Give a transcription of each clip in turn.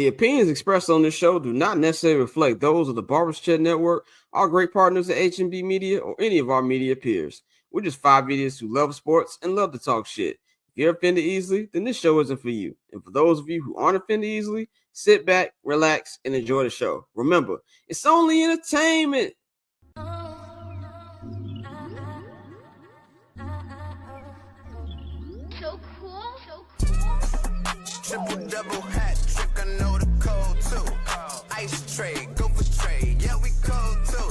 The opinions expressed on this show do not necessarily reflect those of the Barbers Chat Network, our great partners at H&B Media, or any of our media peers. We're just five idiots who love sports and love to talk shit. If you're offended easily, then this show isn't for you. And for those of you who aren't offended easily, sit back, relax, and enjoy the show. Remember, it's only entertainment. So cool. Triple double hat trick, I know the code too. Ice trade, go for trade, yeah we cold too.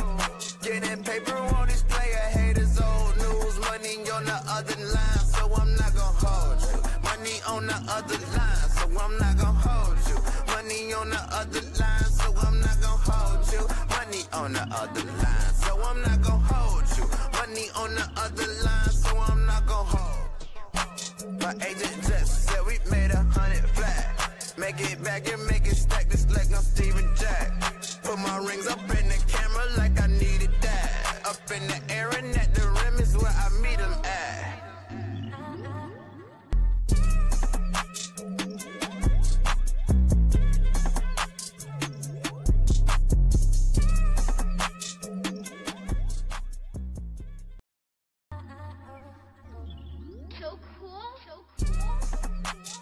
Getting paper on this player, haters old news. Money on the other line, so I'm not gonna hold you. Money on the other line, so I'm not gonna hold you. Money on the other line, so I'm not gonna hold you. Money on the other line, so I'm not gonna hold you. Money on the other line, so I'm not gonna hold. My agent just said we made 100 flat. Make it back and make it stack this like I'm Steven Jack. Put my rings up in the camera like I needed that. Up in the air and at the rim is where I meet them at. So cool.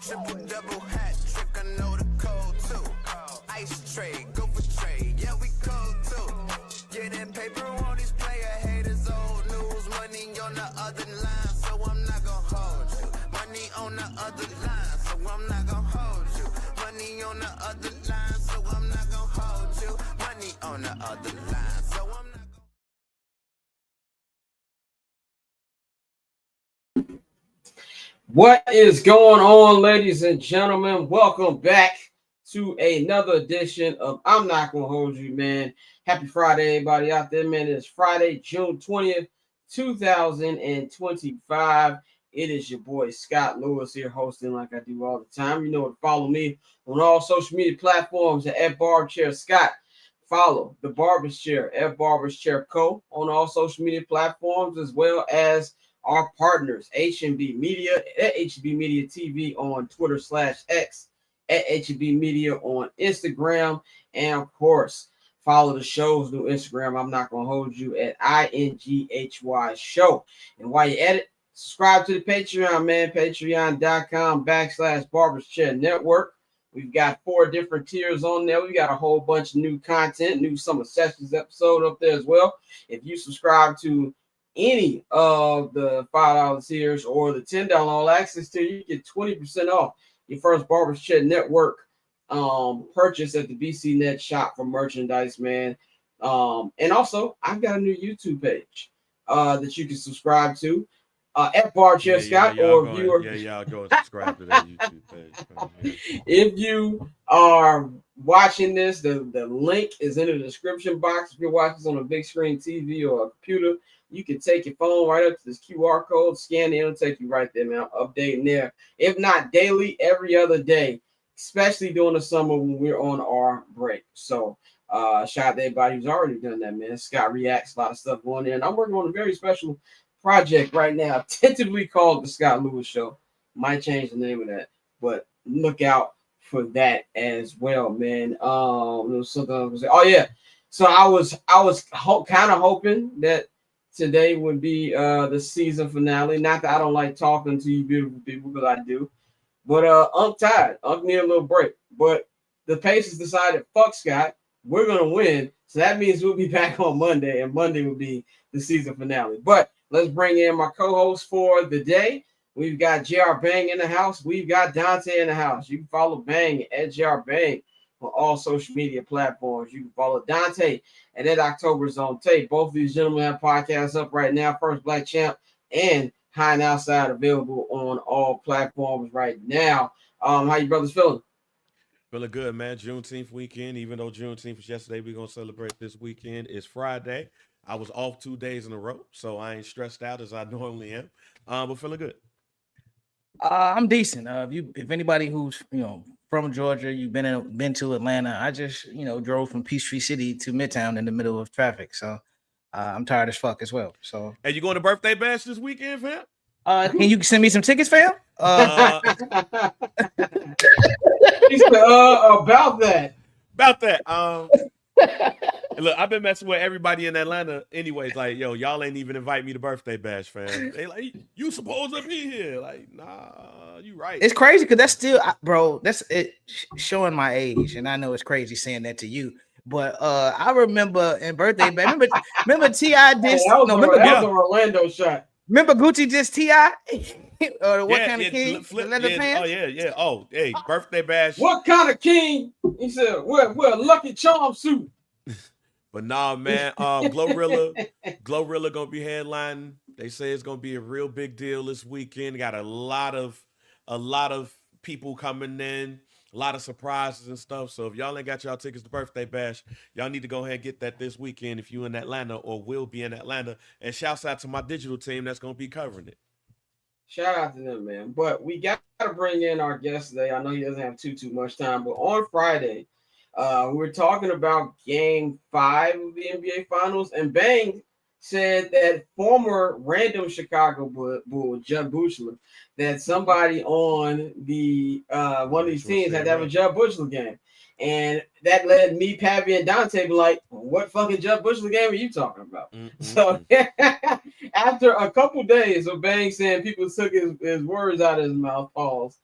Triple double hat trick, I know the code too. Ice trade, go for trade, yeah we cold too. Getting paper on these player haters, old news. Money on the other line, so I'm not gonna hold you. Money on the other line, so I'm not gonna hold you. Money on the other line, so I'm not gonna hold you. Money on the other line, so I'm not gonna. What is going on, ladies and gentlemen? Welcome back to another edition of I'm Not Gonna Hold You, man. Happy Friday, everybody out there, man. It's Friday, June 20th, 2025. It is your boy Scott Lewis here hosting like I do all the time. You know to follow me on all social media platforms at Barberchair Scott. Follow the Barber's Chair at Barber's Chair Co. on all social media platforms, as well as our partners, H&B Media at H&B Media TV on Twitter/X, at H&B Media on Instagram, and of course, follow the show's new Instagram. I'm not gonna hold you at INGHY Show. And while you're at it, subscribe to the Patreon, man. Patreon.com/Barbers Chair Network. We've got 4 different tiers on there. We got a whole bunch of new content, new Summer Sessions episode up there as well. If you subscribe to any of the $5 tiers or the $10 all access tier, you get 20% off your first Barbers Chat Network purchase at the BC Net shop for merchandise, man. And also, I've got a new YouTube page that you can subscribe to at Barberchair Scott, or if you are y'all go and subscribe to that YouTube page. if you are watching this, the link is in the description box. If you're watching this on a big screen TV or a computer, you can take your phone right up to this QR code, scan it, it'll take you right there, man. Updating there. If not daily, every other day, especially during the summer when we're on our break. So shout out to everybody who's already done that, man. Scott Reacts, a lot of stuff going in. I'm working on a very special project right now, tentatively called The Scott Lewis Show. Might change the name of that, but look out for that as well, man. There was something I was saying. Oh yeah, so I was kind of hoping that today would be the season finale. Not that I don't like talking to you beautiful people, because I do. But I'm tired. I need a little break. But the Pacers decided, fuck Scott, we're gonna win. So that means we'll be back on Monday, and Monday will be the season finale. But let's bring in my co-host for the day. We've got JR Bang in the house. We've got Dante in the house. You can follow Bang at JR Bang on all social media platforms. You can follow Dante and at October Zone Tape. Both of these gentlemen have podcasts up right now. First Black Champ and High and Outside available on all platforms right now. How you brothers feeling? Feeling good, man. Juneteenth weekend. Even though Juneteenth was yesterday, we're gonna celebrate this weekend. It's Friday. I was off 2 days in a row, so I ain't stressed out as I normally am. But feeling good. I'm decent. If anybody who's from Georgia, you've been to Atlanta. I just drove from Peachtree City to Midtown in the middle of traffic, so I'm tired as fuck as well. So Hey, you going to birthday bash this weekend, fam? Can you send me some tickets, fam? He said, about that. About that. Look, I've been messing with everybody in Atlanta anyways. Like, yo, y'all ain't even invite me to birthday bash, fam. They like, you supposed to be here. Like, nah, you right. It's crazy because that's still, bro, that's it showing my age. And I know it's crazy saying that to you. But I remember in birthday bash, remember T.I. dissed, that was remember an Orlando shot. Remember Gucci dissed T.I.? Or what kind of king? Flip, the leather pants? Oh, yeah. Oh, hey, birthday bash. What kind of king? He said, wear a Lucky Charm suit. But nah, man, Glorilla gonna be headlining. They say it's gonna be a real big deal this weekend. Got a lot of people coming in, a lot of surprises and stuff. So if y'all ain't got y'all tickets to birthday bash, y'all need to go ahead and get that this weekend if you in Atlanta or will be in Atlanta. And shouts out to my digital team that's gonna be covering it. Shout out to them, man. But we got to bring in our guest today. I know he doesn't have too much time, but on Friday, we're talking about Game 5 of the NBA Finals, and Bang said that former random Chicago Bull, Jud Buechler, that somebody on the one of these teams had to have a Jud Buechler game. And that led me, Pappy, and Dante be like, what fucking Jud Buechler game are you talking about? So after a couple days of Bang saying people took his words out of his mouth, pause,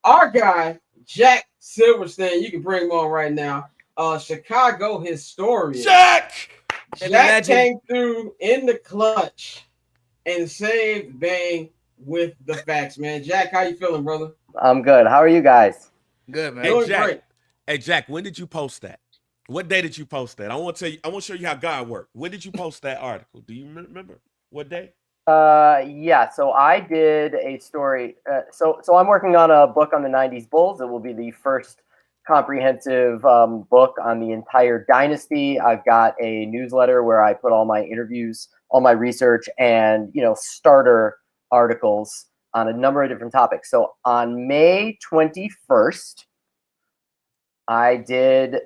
our guy, Jack Silverstein, you can bring him on right now, Chicago historian. Jack came through in the clutch and saved Bang with the facts, man. Jack, how you feeling, brother? I'm good. How are you guys? Good, man. Hey, Jack. Great. Hey, Jack, when did you post that? What day did you post that? I want to show you how God worked. When did you post that article? Do you remember what day? Yeah. So I did a story. So I'm working on a book on the '90s Bulls. It will be the first comprehensive book on the entire dynasty. I've got a newsletter where I put all my interviews, all my research, and starter articles on a number of different topics. So on May 21st. I did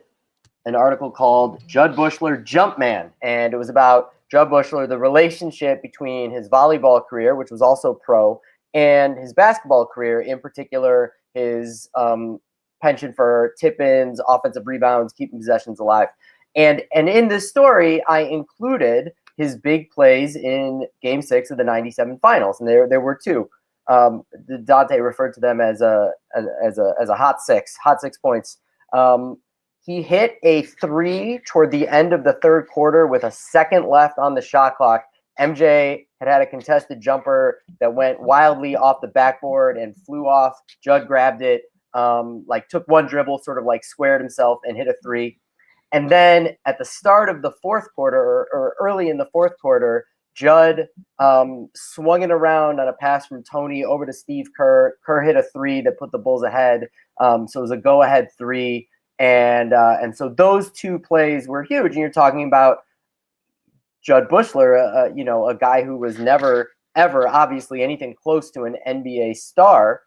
an article called Jud Buechler Jumpman, and it was about Jud Buechler, the relationship between his volleyball career, which was also pro, and his basketball career, in particular, his penchant for tip-ins, offensive rebounds, keeping possessions alive. And in this story, I included his big plays in Game 6 of the '97 Finals, and there were two. Dante referred to them as a hot six points. He hit a three toward the end of the third quarter with a second left on the shot clock. MJ had a contested jumper that went wildly off the backboard and flew off. Jud grabbed it, took one dribble, sort of like squared himself and hit a three. And then at the start of the fourth quarter or early in the fourth quarter, Jud swung it around on a pass from Tony over to Steve Kerr. Kerr hit a three that put the Bulls ahead. So it was a go-ahead three. And so those two plays were huge. And you're talking about Jud Buechler, a guy who was never, ever, obviously, anything close to an NBA star.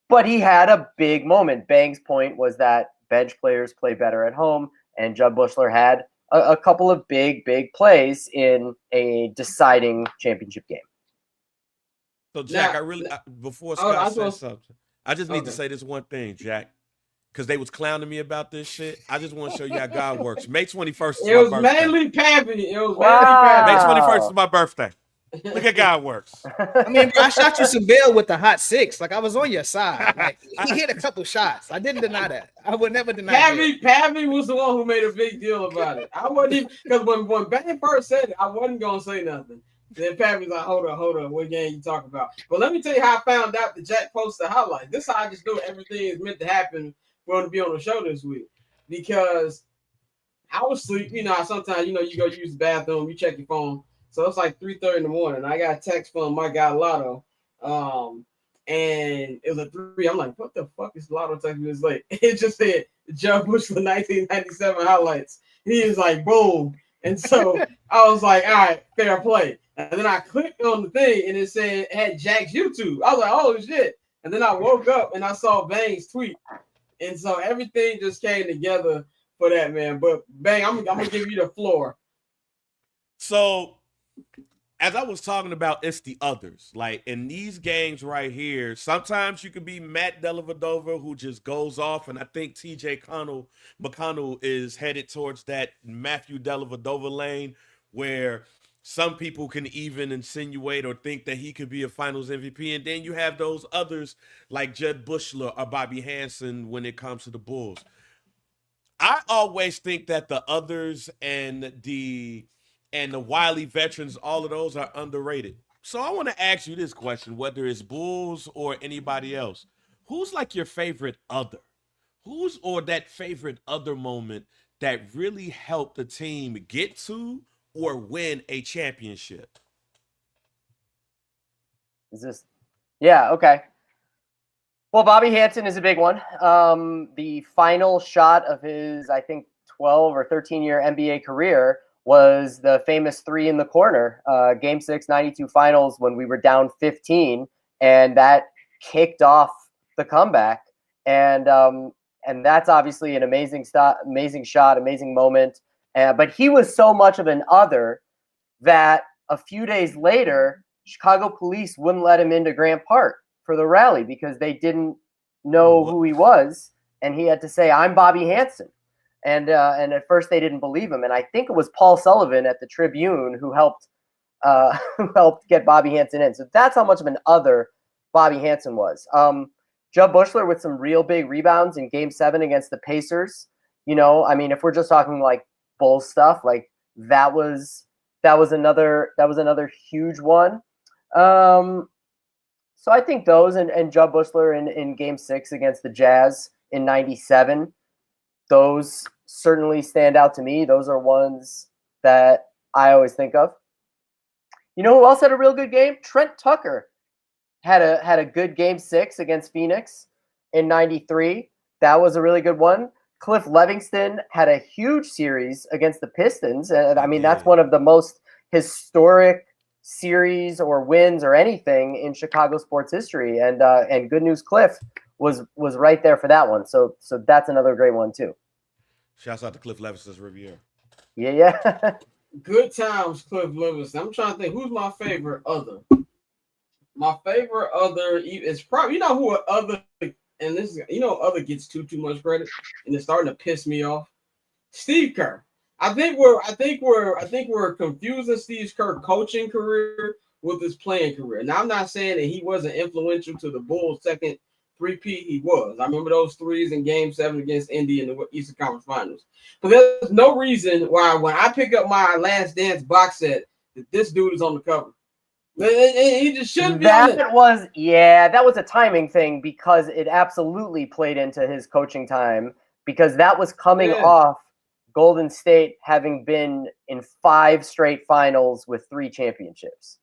But he had a big moment. Bang's point was that bench players play better at home. And Jud Buechler had a couple of big plays in a deciding championship game. So, Jack, before Scott says something, I just need to say this one thing, Jack, because they was clowning me about this shit. I just want to show you how God works. May 21st is my birthday. It was mainly Pappy. May 21st is my birthday. Look at God works. I mean, I shot you some bail with the hot six. Like, I was on your side. Like, he hit a couple shots. I didn't deny that. I would never deny that. Pappy was the one who made a big deal about it. I wasn't even, because when Bang first said it, I wasn't going to say nothing. Then Pappy's like, hold on, what game you talking about? But let me tell you how I found out that Jack posted the highlight. This is how I just knew everything is meant to happen for him to be on the show this week. Because I was asleep. Sometimes, you go use the bathroom, you check your phone. So it's like 3:30 in the morning. I got a text from my guy Lotto. And it was a 3. I'm like, what the fuck is Lotto texting me this late? It just said Jud Buechler 1997 highlights. He is like, boom. And so I was like, all right, fair play. And then I clicked on the thing and it had Jack's YouTube. I was like, oh shit. And then I woke up and I saw Bang's tweet. And so everything just came together for that, man. But Bang, I'm gonna give you the floor. So as I was talking about, it's the others. Like in these games right here, sometimes you could be Matt Dellavedova who just goes off, and I think TJ McConnell is headed towards that Matthew Dellavedova lane where some people can even insinuate or think that he could be a Finals MVP, and then you have those others like Jed Bushler or Bobby Hansen when it comes to the Bulls. I always think that the others and the wily veterans, all of those are underrated. So I want to ask you this question, whether it's Bulls or anybody else. Who's like your favorite other? Who's or that favorite other moment that really helped the team get to or win a championship? Is this? Yeah. Okay. Well, Bobby Hansen is a big one. The final shot of his, I think, 12 or 13-year NBA career was the famous three in the corner, Game 6, 92 Finals, when we were down 15, and that kicked off the comeback. And that's obviously an amazing shot, amazing moment. But he was so much of an other that a few days later, Chicago police wouldn't let him into Grant Park for the rally because they didn't know who he was, and he had to say, "I'm Bobby Hansen." And at first they didn't believe him, and I think it was Paul Sullivan at the Tribune who helped get Bobby Hansen in. So that's how much of an other Bobby Hansen was. Joe Bushler with some real big rebounds in Game 7 against the Pacers. You know, I mean, if we're just talking like Bulls stuff, like that was another huge one. So I think those and Joe Bushler in Game 6 against the Jazz in '97. Those certainly stand out to me. Those are ones that I always think of. You know who else had a real good game? Trent Tucker had a good Game 6 against Phoenix in '93. That was a really good one. Cliff Levingston had a huge series against the Pistons. And I mean, that's one of the most historic series or wins or anything in Chicago sports history. And good news, Cliff was right there for that one. So that's another great one too. Shouts out to Cliff Levingston's Riviera. Yeah. Good times, Cliff Livingston. I'm trying to think who's my favorite other. My favorite other is probably, you know who other, and this is, you know, other gets too much credit, and it's starting to piss me off. Steve Kerr. I think we're confusing Steve Kerr coaching career with his playing career. Now I'm not saying that he wasn't influential to the Bulls' second three-peat. He was. I remember those threes in Game 7 against Indy in the Eastern Conference Finals. But there's no reason why when I pick up my Last Dance box set that this dude is on the cover. He just shouldn't be on it. That was a timing thing because it absolutely played into his coaching time because that was coming off Golden State having been in 5 straight finals with 3 championships.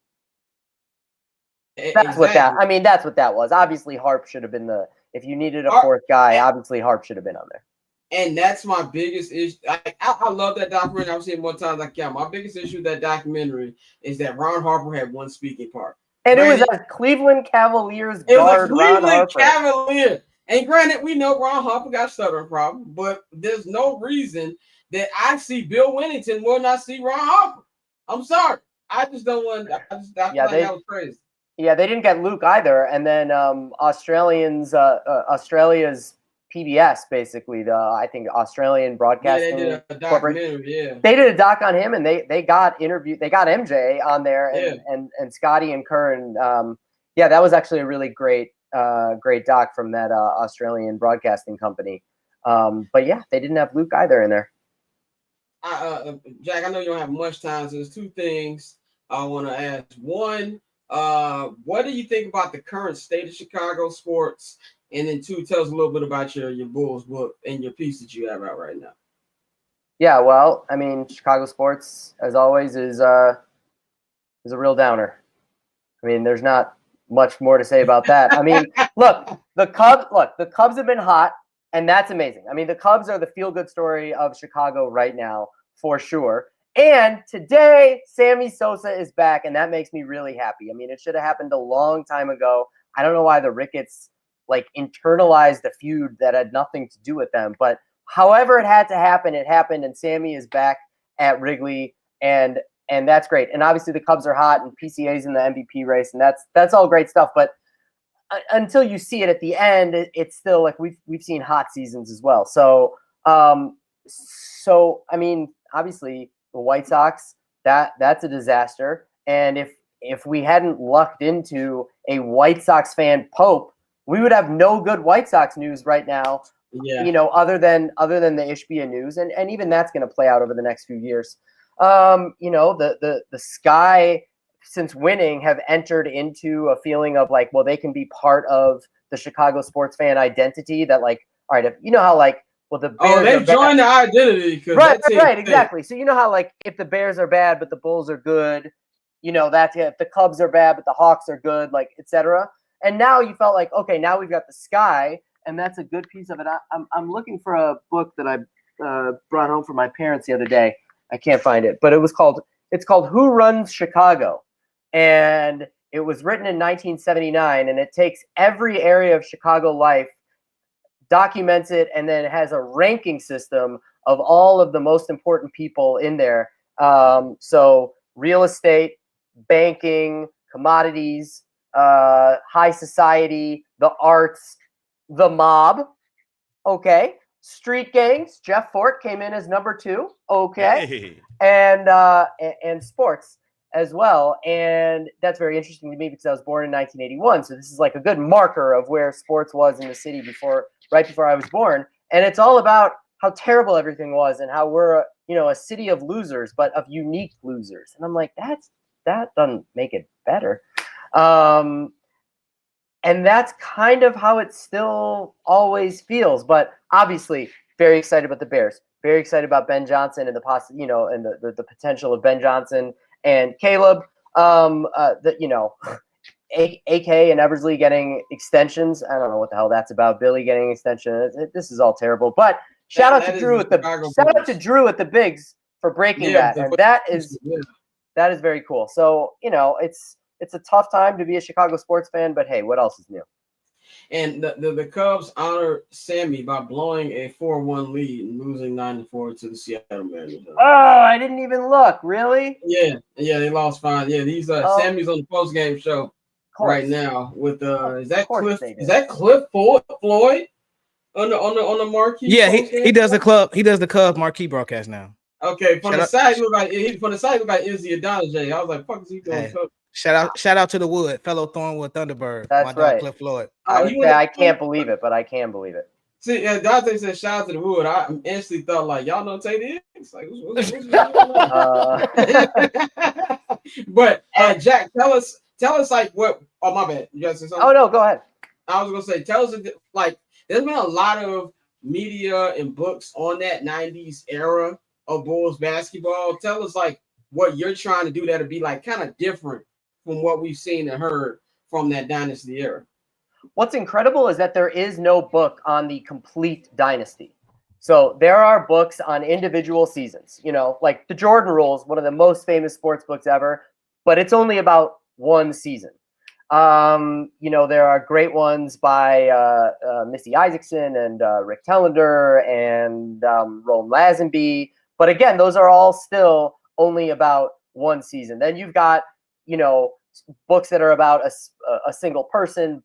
That's what that was. Obviously, Harp should have been if you needed a fourth guy, obviously Harp should have been on there. And that's my biggest issue. I love that documentary. I've seen it more times like my biggest issue with that documentary is that Ron Harper had one speaking part. And it was a Cleveland Cavaliers guard. It was a Cleveland Cavalier. And granted, we know Ron Harper got a stuttering problem, but there's no reason that I see Bill Wennington more than I see Ron Harper. I'm sorry. I just don't want I feel like that was crazy. Yeah, they didn't get Luke either. And then Australia's PBS, basically, I think Australian Broadcasting. Yeah, they did a documentary, They did a doc on him, and they got MJ on there, and Scotty and Kerr, and that was actually a really great doc from that Australian broadcasting company. But yeah, they didn't have Luke either in there. Jack, I know you don't have much time, so there's 2 things I want to ask. One, what do you think about the current state of Chicago sports? And then 2, tell us a little bit about your Bulls book and your piece that you have out right now. Yeah, well, I mean, Chicago sports, as always, is a real downer. I mean, there's not much more to say about that. I mean, look, the Cubs have been hot, and that's amazing. I mean, the Cubs are the feel-good story of Chicago right now, for sure. And today, Sammy Sosa is back, and that makes me really happy. I mean, it should have happened a long time ago. I don't know why the Ricketts internalized a feud that had nothing to do with them, but however it had to happen, it happened, and Sammy is back at Wrigley, and and that's great. And obviously the Cubs are hot, and PCA's in the MVP race, and that's all great stuff. But until you see it at the end, it's still like we've seen hot seasons as well. So I mean, obviously the White Sox, that's a disaster. And if we hadn't lucked into a White Sox fan pope, we would have no good White Sox news right now. Yeah. You know, other than the Ishbia news, and even that's going to play out over the next few years. You know, the Sky, since winning, have entered into a feeling of like, well, they can be part of the Chicago sports fan identity. That like, all right, you know how like, well, the Bears they've joined the identity. Right, exactly. So you know how like if the Bears are bad but the Bulls are good, you know that's if the Cubs are bad but the Hawks are good, like etc. And now you felt like, okay, now we've got the Sky, and that's a good piece of it. I'm looking for a book that I brought home from my parents the other day. I can't find it, but it's called Who Runs Chicago, and it was written in 1979, and it takes every area of Chicago life, documents it, and then it has a ranking system of all of the most important people in there. So real estate, banking, commodities, high society, the arts, the mob, okay, street gangs. Jeff Fort came in as number 2, okay, Hey. and sports as well. And that's very interesting to me because I was born in 1981, so this is like a good marker of where sports was in the city right before I was born. And it's all about how terrible everything was and how we're a city of losers, but of unique losers. And I'm like, that doesn't make it better. And that's kind of how it still always feels. But obviously, very excited about the Bears. Very excited about Ben Johnson and the potential of Ben Johnson and Caleb. AK and Eversley getting extensions. I don't know what the hell that's about. Billy getting extension. This is all terrible. But shout out to Drew at the Bigs for breaking that. And that is very cool. So it's a tough time to be a Chicago sports fan, but hey, what else is new? And the Cubs honored Sammy by blowing a 4-1 lead and losing 9-4 to the Seattle Mariners. Oh, I didn't even look. Really? Yeah, they lost 5. Yeah, these Sammy's on the post game show right now with is that Cliff Floyd on the marquee? Yeah, he does the Cubs marquee broadcast now. Okay, from the side look like Izzy Adonijay. I was like, fuck is he doing? Hey. Shout out to the Wood, fellow Thornwood Thunderbird. That's right. Cliff Floyd. I can't believe it, but I can believe it. See, Dante said shout out to the Wood. I instantly thought like, y'all know Tate is? Like, what's But Jack, tell us like what. Oh my bad. You guys say something? Oh no, go ahead. I was gonna say, tell us like there's been a lot of media and books on that 90s era of Bulls basketball. Tell us like what you're trying to do that'll be like kind of different from what we've seen and heard from that dynasty era. What's incredible is that there is no book on the complete dynasty. So there are books on individual seasons, like the Jordan Rules, one of the most famous sports books ever, but it's only about one season. There are great ones by Missy Isaacson and Rick Tellender and Roland Lazenby. But again, those are all still only about one season. Then you've got, books that are about a single person,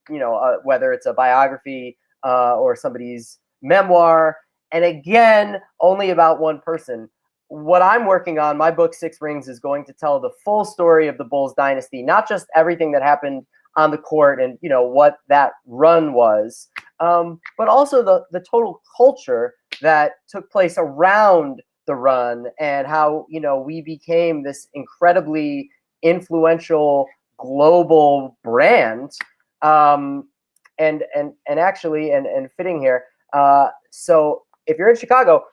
whether it's a biography or somebody's memoir. And again, only about one person. What I'm working on, my book, 6 Rings, is going to tell the full story of the Bulls dynasty, not just everything that happened on the court and, what that run was, but also the total culture that took place around the run and how, we became this incredibly influential global brand. And actually, and fitting here. So if you're in Chicago,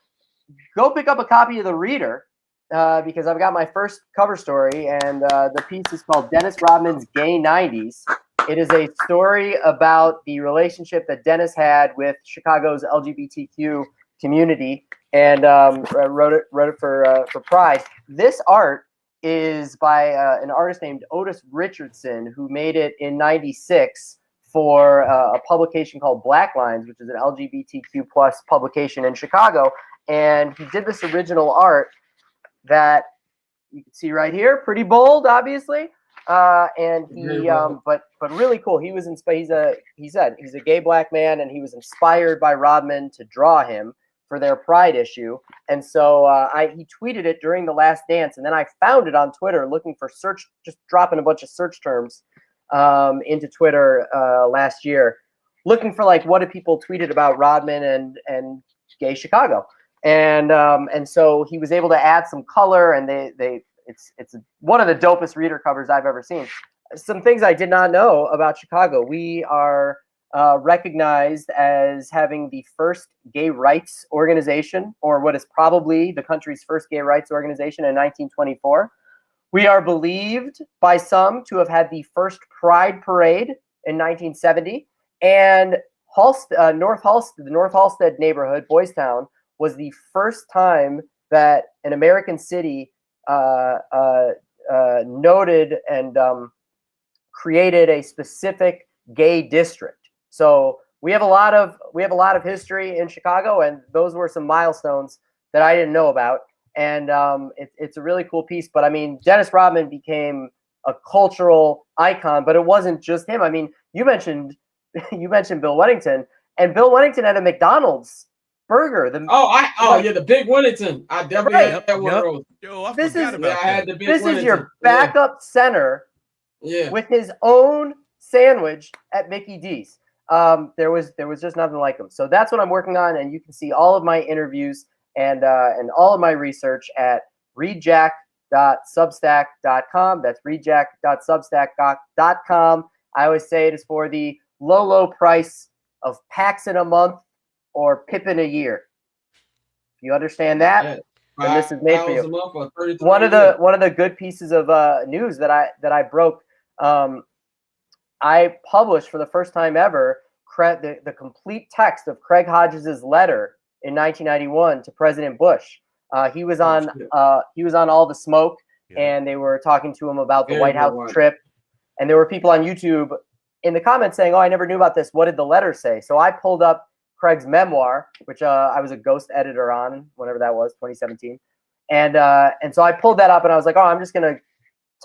go pick up a copy of The Reader because I've got my first cover story, and the piece is called Dennis Rodman's Gay 90s. It is a story about the relationship that Dennis had with Chicago's LGBTQ community, and wrote it for Pride. This art is by an artist named Otis Richardson, who made it in '96 for a publication called Black Lines, which is an LGBTQ plus publication in Chicago. And he did this original art that you can see right here, pretty bold, obviously. And Very he, bold. but really cool. He was he said he's a gay black man, and he was inspired by Rodman to draw him for their Pride issue. And so he tweeted it during the Last Dance, and then I found it on Twitter looking for just dropping a bunch of search terms into Twitter last year, looking for like what did people tweeted about Rodman and gay Chicago. And so he was able to add some color, and it's one of the dopest reader covers I've ever seen. Some things I did not know about Chicago. We are recognized as having the first gay rights organization, or what is probably the country's first gay rights organization, in 1924. We are believed by some to have had the first Pride Parade in 1970, and the North Halsted neighborhood, Boys Town, was the first time that an American city noted and created a specific gay district. So we have a lot of history in Chicago, and those were some milestones that I didn't know about. And it's a really cool piece. But I mean, Dennis Rodman became a cultural icon, but it wasn't just him. I mean, you mentioned Bill Wennington, and Bill Wennington had a McDonald's burger. The Big Wennington. I definitely had that one. Rose. Yo, I This forgot is- about I had that. the Big This Wennington. is your backup center Yeah. with his own sandwich at Mickey D's. There was just nothing like him. So that's what I'm working on, and you can see all of my interviews and all of my research at readjack.substack.com. That's readjack.substack.com. I always say it is for the low price of Paxson a month or Pippin a year. If you understand that, Yeah. then this is made for you. $5 a month for 33 One of years. the good pieces of news that I broke. I published for the first time ever the complete text of Craig Hodges' letter in 1991 to President Bush. He was on All the Smoke, and they were talking to him about the Very White good House one. trip. And there were people on YouTube in the comments saying, "Oh, I never knew about this. What did the letter say?" So I pulled up Craig's memoir, which I was a ghost editor on, whenever that was, 2017. And so I pulled that up, and I was like, "Oh, I'm just gonna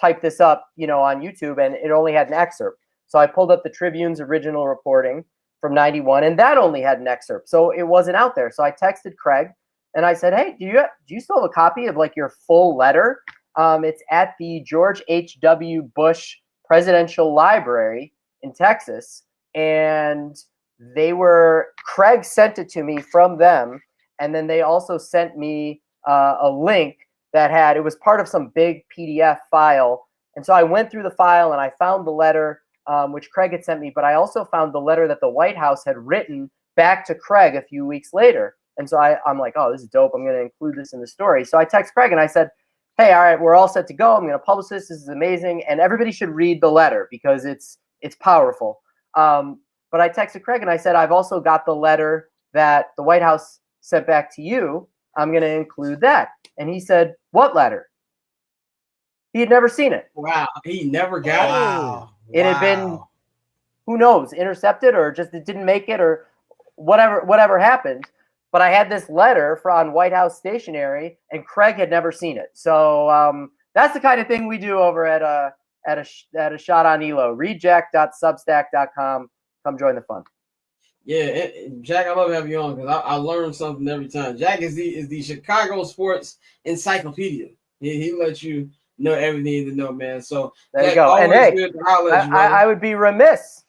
type this up, on YouTube," and it only had an excerpt. So I pulled up the Tribune's original reporting from 91, and that only had an excerpt. So it wasn't out there. So I texted Craig, and I said, "Hey, do you still have a copy of like your full letter? It's at the George H.W. Bush Presidential Library in Texas." And Craig sent it to me from them, and then they also sent me a link that it was part of some big PDF file. And so I went through the file, and I found the letter which Craig had sent me, but I also found the letter that the White House had written back to Craig a few weeks later. And so I'm like, "Oh, this is dope. I'm going to include this in the story." So I text Craig, and I said, "Hey, all right, we're all set to go. I'm going to publish this. This is amazing. And everybody should read the letter because it's powerful." But I texted Craig, and I said, "I've also got the letter that the White House sent back to you. I'm going to include that." And he said, "What letter?" He had never seen it. Wow. He never got Wow. It had been, who knows, intercepted, or just it didn't make it, or whatever happened. But I had this letter on White House stationery, and Craig had never seen it. So that's the kind of thing we do over at a Shot on Elo. Readjack.substack.com. Come join the fun. Yeah, Jack, I love having you on because I learn something every time. Jack is the Chicago sports encyclopedia. He lets you know everything you need to know, man. So There you Jack, go. always And hey, good to holler at you, I would be remiss.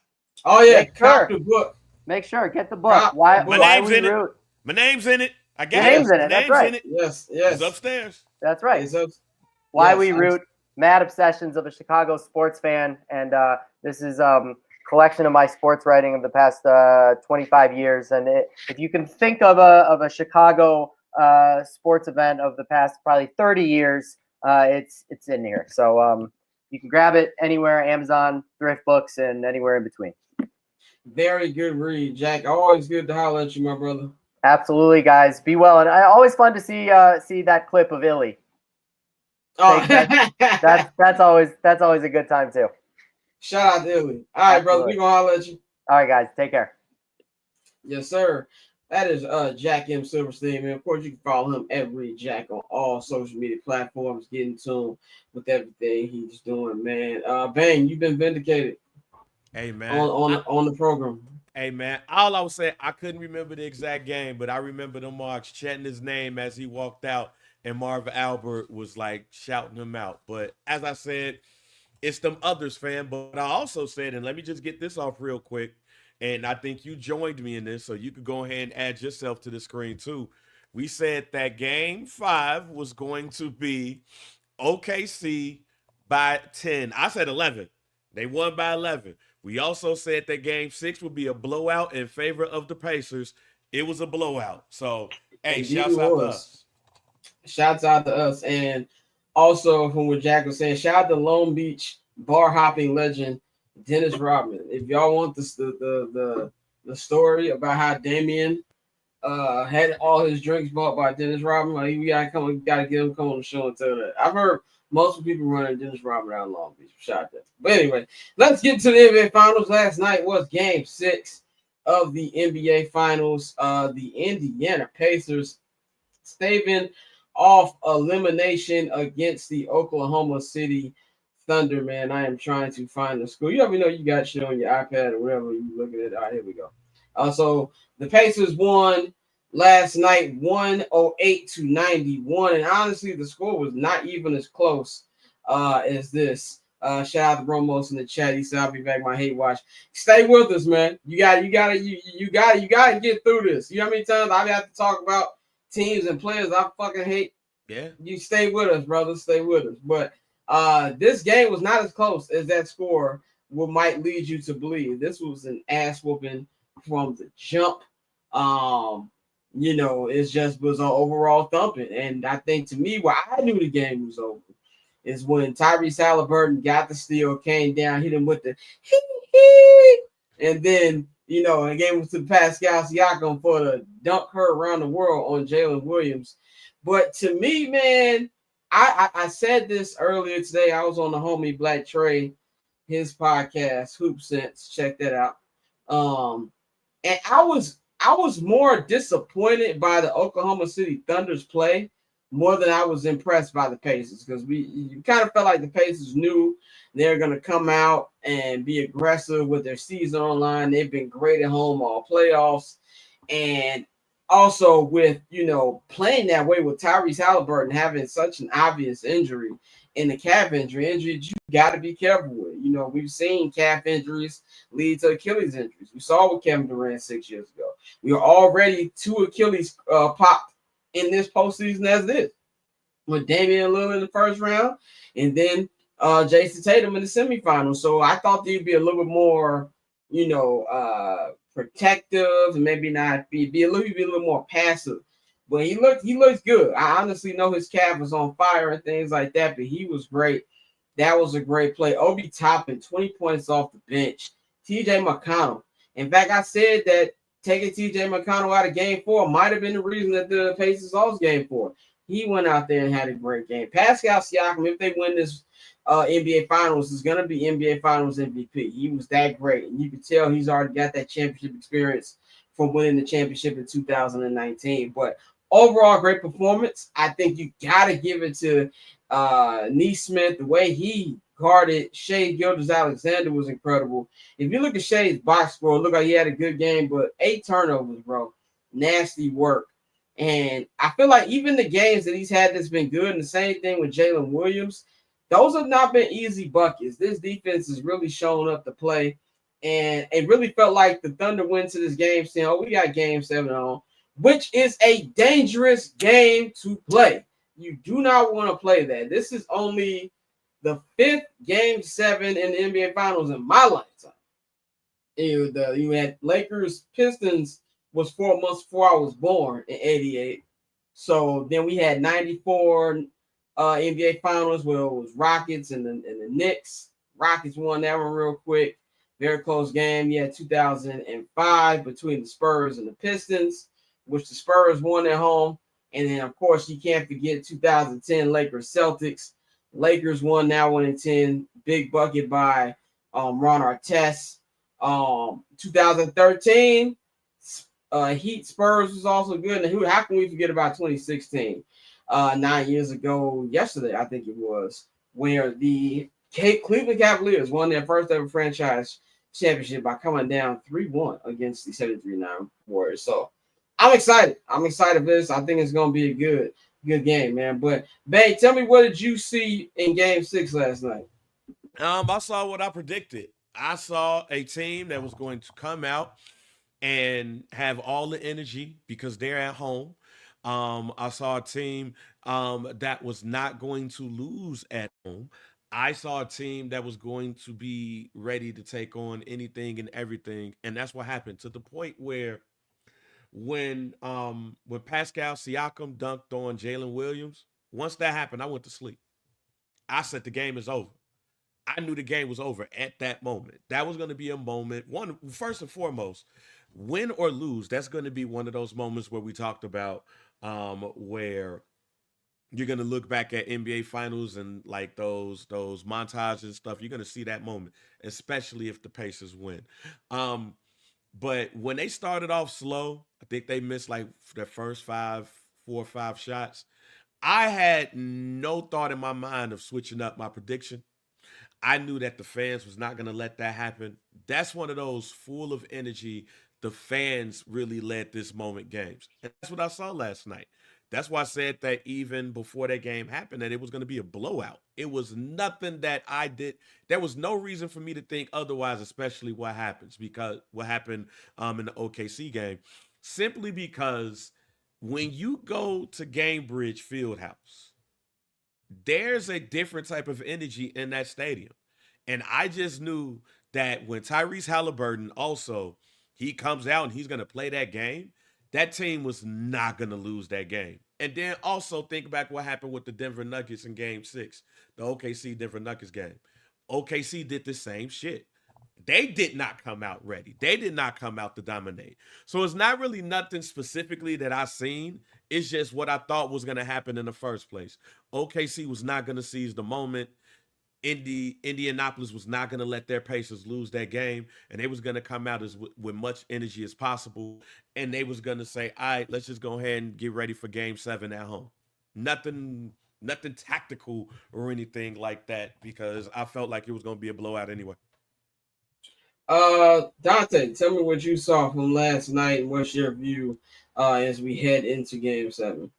oh yeah, make cop sure. the book. Make sure, get the book. Cop Why the book. My name's we in it. root? My name's in it. I got Your it. name's in it, My that's name's right. in it. Yes. It's upstairs. That's right. It's up- Why yes, we root. Mad Obsessions of a Chicago sports fan, and this is collection of my sports writing of the past 25 years. And if you can think of a Chicago sports event of the past probably 30 years, it's in here. So you can grab it anywhere, Amazon, Thrift Books, and anywhere in between. Very good read, Jack. Always good to holler at you, my brother. Absolutely, guys. Be well, and always fun to see that clip of Illy. Oh, That's always a good time too. shout out to Illy. All right, brother. Absolutely. We gonna holler at you. All right, guys. Take care. Yes, sir. That is Jack M. Silverstein, man. Of course, you can follow him every Jack on all social media platforms. Get in tune with everything he's doing, man. Bang, you've been vindicated Hey on man, on the program. hey man. All I was saying, I couldn't remember the exact game, but I remember the Marks chanting his name as he walked out, and Marvin Albert was like shouting him out. But as I said, it's them others, fam. But I also said, and let me just get this off real quick, and I think you joined me in this, so you could go ahead and add yourself to the screen too. We said that game 5 was going to be OKC by 10. I said 11. They won by 11. We also said that game 6 would be a blowout in favor of the Pacers. It was a blowout. So, hey, Indeed, shouts it out to was. us. Shouts out to us, and also from what Jack was saying, shout out to Long Beach bar hopping legend Dennis Rodman. If y'all want this, the story about how Damian had all his drinks bought by Dennis Rodman, like we gotta get him come on the show and tell that. I've heard most people running Dennis Rodman out of Long Beach. Shout out to that. But anyway, let's get to the NBA Finals. Last night was Game 6 of the NBA Finals. The Indiana Pacers staving off elimination against the Oklahoma City Thunder, man. I am trying to find the score. You ever know you got shit on your iPad or whatever you looking at? All right, here we go. So the Pacers won last night 108-91. And honestly, the score was not even as close as this. Shout out to Ramos in the chat. He said, I'll be back, my hate watch. Stay with us, man. You gotta get through this. You know how many times I have to talk about teams and players I fucking hate? Yeah. You stay with us, brother. Stay with us. But this game was not as close as that score might lead you to believe. This was an ass whooping from the jump. It just was an overall thumping. And I think to me, where I knew the game was over is when Tyrese Halliburton got the steal, came down, hit him with the and then and gave him to Pascal Siakam for the dunk her around the world on Jalen Williams. But to me, man, I said this earlier today. I was on the homie Black Trey, his podcast, Hoop Sense. Check that out. And I was more disappointed by the Oklahoma City Thunder's play more than I was impressed by the Pacers, because you kind of felt like the Pacers knew they're going to come out and be aggressive with their season online. They've been great at home all playoffs. And also with, playing that way with Tyrese Halliburton having such an obvious injury in the calf injury you got to be careful with. We've seen calf injuries lead to Achilles injuries. We saw with Kevin Durant 6 years ago. We are already 2 Achilles popped in this postseason as this, with Damian Lillard in the first round, and then Jason Tatum in the semifinals. So I thought they'd be a little bit more, protective, and maybe not be a little more passive. But he looks good. I honestly know his calf was on fire and things like that, but he was great. That was a great play. Obi Toppin, 20 points off the bench. TJ McConnell. In fact, I said that taking TJ McConnell out of game 4 might have been the reason that the Pacers lost game 4. He went out there and had a great game. Pascal Siakam, if they win this NBA Finals, is going to be NBA Finals MVP. He was that great. And you can tell he's already got that championship experience from winning the championship in 2019. But overall, great performance. I think you got to give it to Neesmith. The way he guarded Shai Gilgeous-Alexander was incredible. If you look at Shai's box score, it looked like he had a good game, but 8 turnovers, bro. Nasty work. And I feel like even the games that he's had that's been good, and the same thing with Jalen Williams, those have not been easy buckets. This defense has really shown up to play. And it really felt like the Thunder went to this game saying, we got game 7 on, which is a dangerous game to play. You do not want to play that. This is only the 5th game 7 in the NBA Finals in my lifetime. You had Lakers Pistons was 4 months before I was born in '88. So then we had 94 NBA Finals where it was Rockets and the Knicks. Rockets won that one real quick. Very close game. You had 2005 between the Spurs and the Pistons, which the Spurs won at home. And then, of course, you can't forget 2010 Lakers Celtics. Lakers won that one in 10. Big bucket by Ron Artest. 2013 Heat Spurs was also good. And how can we forget about 2016? 9 years ago, yesterday, I think it was, where the Cleveland Cavaliers won their first ever franchise championship by coming down 3-1 against the 73-9 Warriors. So I'm excited. I'm excited for this. I think it's going to be a good game, man. But, Bay, tell me, what did you see in Game 6 last night? I saw what I predicted. I saw a team that was going to come out and have all the energy because they're at home. I saw a team that was not going to lose at home. I saw a team that was going to be ready to take on anything and everything, and that's what happened to the point where when Pascal Siakam dunked on Jalen Williams, once that happened, I went to sleep. I said the game is over. I knew the game was over at that moment. That was going to be a moment. One, first and foremost, win or lose, that's going to be one of those moments where we talked about where you're going to look back at NBA finals and like those montages and stuff. You're going to see that moment, especially if the Pacers win. But when they started off slow, I think they missed like their first 4 or 5 shots. I had no thought in my mind of switching up my prediction. I knew that the fans was not going to let that happen. That's one of those full of energy. The fans really led this moment games. And that's what I saw last night. That's why I said that even before that game happened, that it was going to be a blowout. It was nothing that I did. There was no reason for me to think otherwise, especially what happened in the OKC game. Simply because when you go to Gamebridge Fieldhouse, there's a different type of energy in that stadium. And I just knew that when Tyrese Halliburton also, he comes out and he's going to play that game, that team was not going to lose that game. And then also think back what happened with the Denver Nuggets in Game 6, the OKC Denver Nuggets game. OKC did the same shit. They did not come out ready. They did not come out to dominate. So it's not really nothing specifically that I seen. It's just what I thought was going to happen in the first place. OKC was not going to seize the moment. Indianapolis was not going to let their Pacers lose that game, and they was going to come out with much energy as possible, and they was going to say, all right, let's just go ahead and get ready for Game 7 at home. Nothing tactical or anything like that, because I felt like it was going to be a blowout anyway. Dante, tell me what you saw from last night and what's your view as we head into Game 7.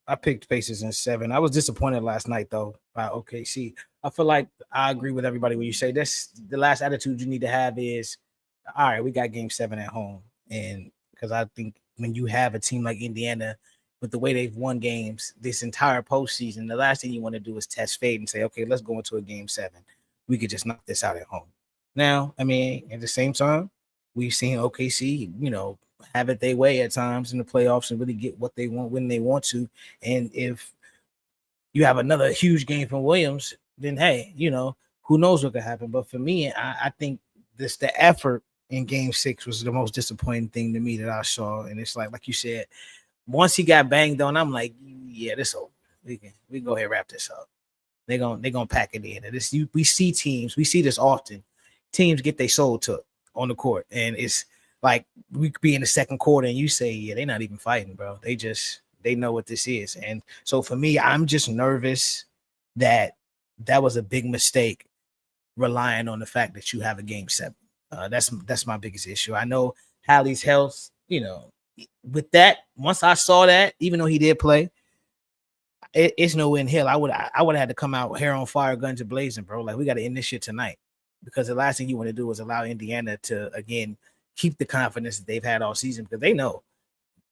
I picked Pacers in 7. I was disappointed last night though by OKC. I feel like I agree with everybody when you say this. The last attitude you need to have is, all right, we got Game 7 at home, and because I think when you have a team like Indiana, with the way they've won games this entire postseason, the last thing you want to do is test fate and say, okay, let's go into a Game 7. We could just knock this out at home. Now, I mean, at the same time, we've seen OKC, have it their way at times in the playoffs and really get what they want when they want to. And if you have another huge game from Williams, then hey, who knows what could happen. But for me, I think the effort in Game 6 was the most disappointing thing to me that I saw. And it's like you said, once he got banged on, I'm like, yeah, this over. We can go ahead and wrap this up. They're gonna pack it in. And we see this often. Teams get their soul took on the court, and it's like we could be in the second quarter and you say, yeah, they're not even fighting, bro. They know what this is. And so for me, I'm just nervous that was a big mistake relying on the fact that you have a Game 7. That's my biggest issue. I know Hallie's health, with that, once I saw that, even though he did play, it's no in hell. I would have had to come out hair on fire, guns a blazing, bro. Like, we got to end this shit tonight, because the last thing you want to do is allow Indiana to again keep the confidence that they've had all season, because they know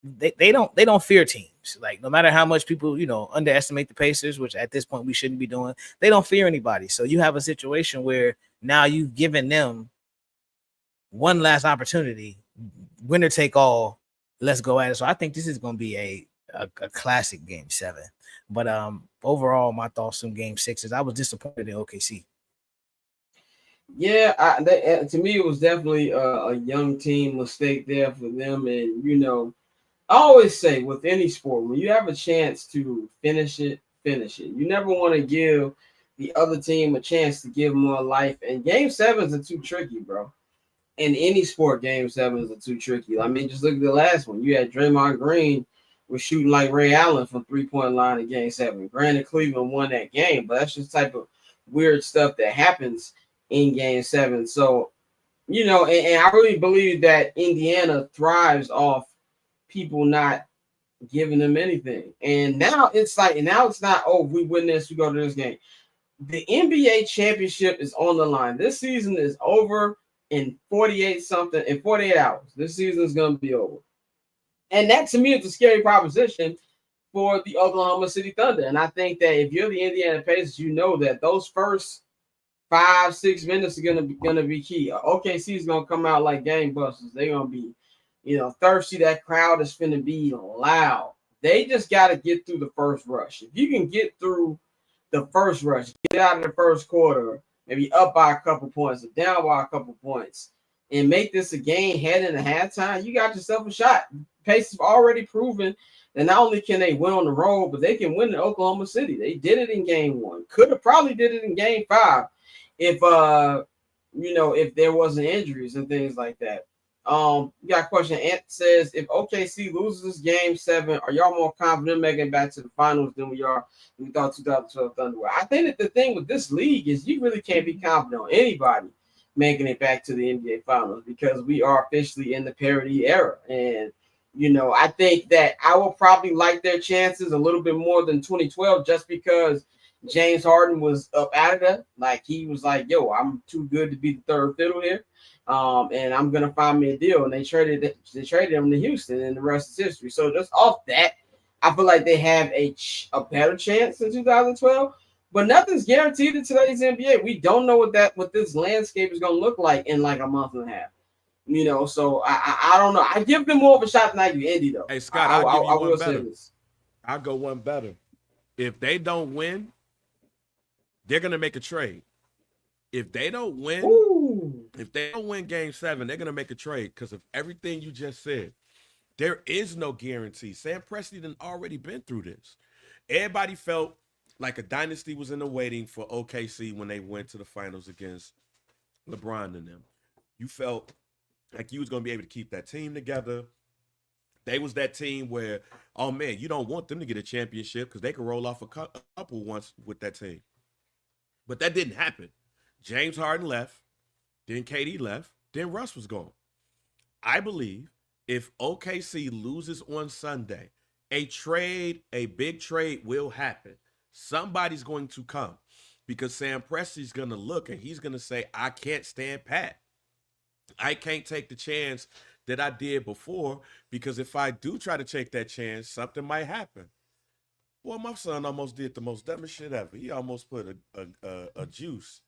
they don't fear teams. Like, no matter how much people underestimate the Pacers, which at this point we shouldn't be doing, they don't fear anybody. So you have a situation where now you've given them one last opportunity, winner take all. Let's go at it. So I think this is going to be a classic Game 7. But overall, my thoughts on Game 6 is I was disappointed in OKC. Yeah, to me, it was definitely a young team mistake there for them. And, I always say with any sport, when you have a chance to finish it. You never want to give the other team a chance to give more life. And Game 7s are too tricky, bro. in any sport, game sevens are too tricky. I mean, just look at the last one. You had Draymond Green was shooting like Ray Allen from 3-point line in game 7. Granted, Cleveland won that game, but that's just type of weird stuff that happens in game 7. So, you know, and I really believe that Indiana thrives off people not giving them anything. And now it's not, oh, we win this, we go to this game. The NBA championship is on the line. This season is over in 48 hours. This season is going to be over. And that to me is a scary proposition for the Oklahoma City Thunder. And I think that if you're the Indiana Pacers, you know that those first 5-6 minutes are gonna be key. OKC is gonna come out like gangbusters. They're gonna be, you know, thirsty. That crowd is gonna be loud. They just got to get through the first rush. If you can get through the first rush, get out of the first quarter, maybe up by a couple points or down by a couple points, and make this a game heading into halftime, you got yourself a shot. Pacers have already proven that not only can they win on the road, but they can win in Oklahoma City. They did it in game 1. Could have probably did it in game 5 if you know, if there wasn't injuries and things like that. You got a question. Ant says, if OKC loses game 7, are y'all more confident making it back to the finals than we thought 2012 Thunder were? I think that the thing with this league is you really can't be confident on anybody making it back to the NBA finals because we are officially in the parity era. And you know, I think that I will probably like their chances a little bit more than 2012 just because James Harden was up out of there. Like, he was like, yo, I'm too good to be the third fiddle here. And I'm going to find me a deal. And they traded him to Houston, and the rest is history. So just off that, I feel like they have a better chance in 2012. But nothing's guaranteed in today's NBA. We don't know what this landscape is going to look like in like a month and a half. You know, so I don't know. I give them more of a shot than I do Indy, though. Hey, Scott, I'll give you one better. I'll go one better. If they don't win, they're going to make a trade. If they don't win, if they don't win game 7, they're going to make a trade because of everything you just said. There is no guarantee. Sam Presti done already been through this. Everybody felt like a dynasty was in the waiting for OKC when they went to the finals against LeBron and them. You felt like you was going to be able to keep that team together. They was that team where, oh, man, you don't want them to get a championship because they could roll off a couple once with that team. But that didn't happen. James Harden left. Then KD left. Then Russ was gone. I believe if OKC loses on Sunday, a big trade will happen. Somebody's going to come because Sam Presti's going to look and he's going to say, I can't stand pat. I can't take the chance that I did before because if I do try to take that chance, something might happen. Boy, my son almost did the most dumbest shit ever. He almost put a juice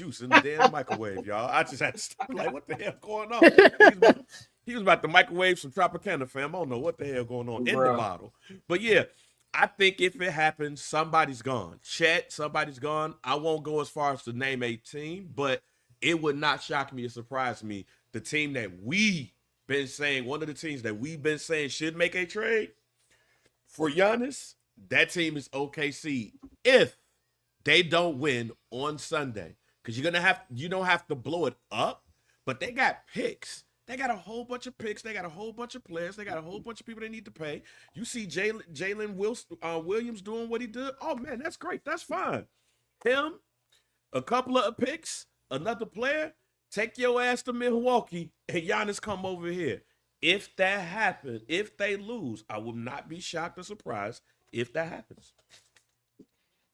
in the damn microwave, y'all. I just had to stop. Like, what the hell going on? He was about to microwave some Tropicana, fam. I don't know what the hell going on in the bottle. But yeah, I think if it happens, somebody's gone. Chet, somebody's gone. I won't go as far as to name a team, but it would not shock me or surprise me. The team that we've been saying, one of the teams that we've been saying should make a trade for Giannis, that team is OKC if they don't win on Sunday. Because you don't have to blow it up, but they got picks. They got a whole bunch of picks. They got a whole bunch of players. They got a whole bunch of people they need to pay. You see Jalen Williams doing what he did. Oh, man, that's great. That's fine. Him, a couple of picks, another player, take your ass to Milwaukee and Giannis come over here. If that happens, if they lose, I will not be shocked or surprised if that happens.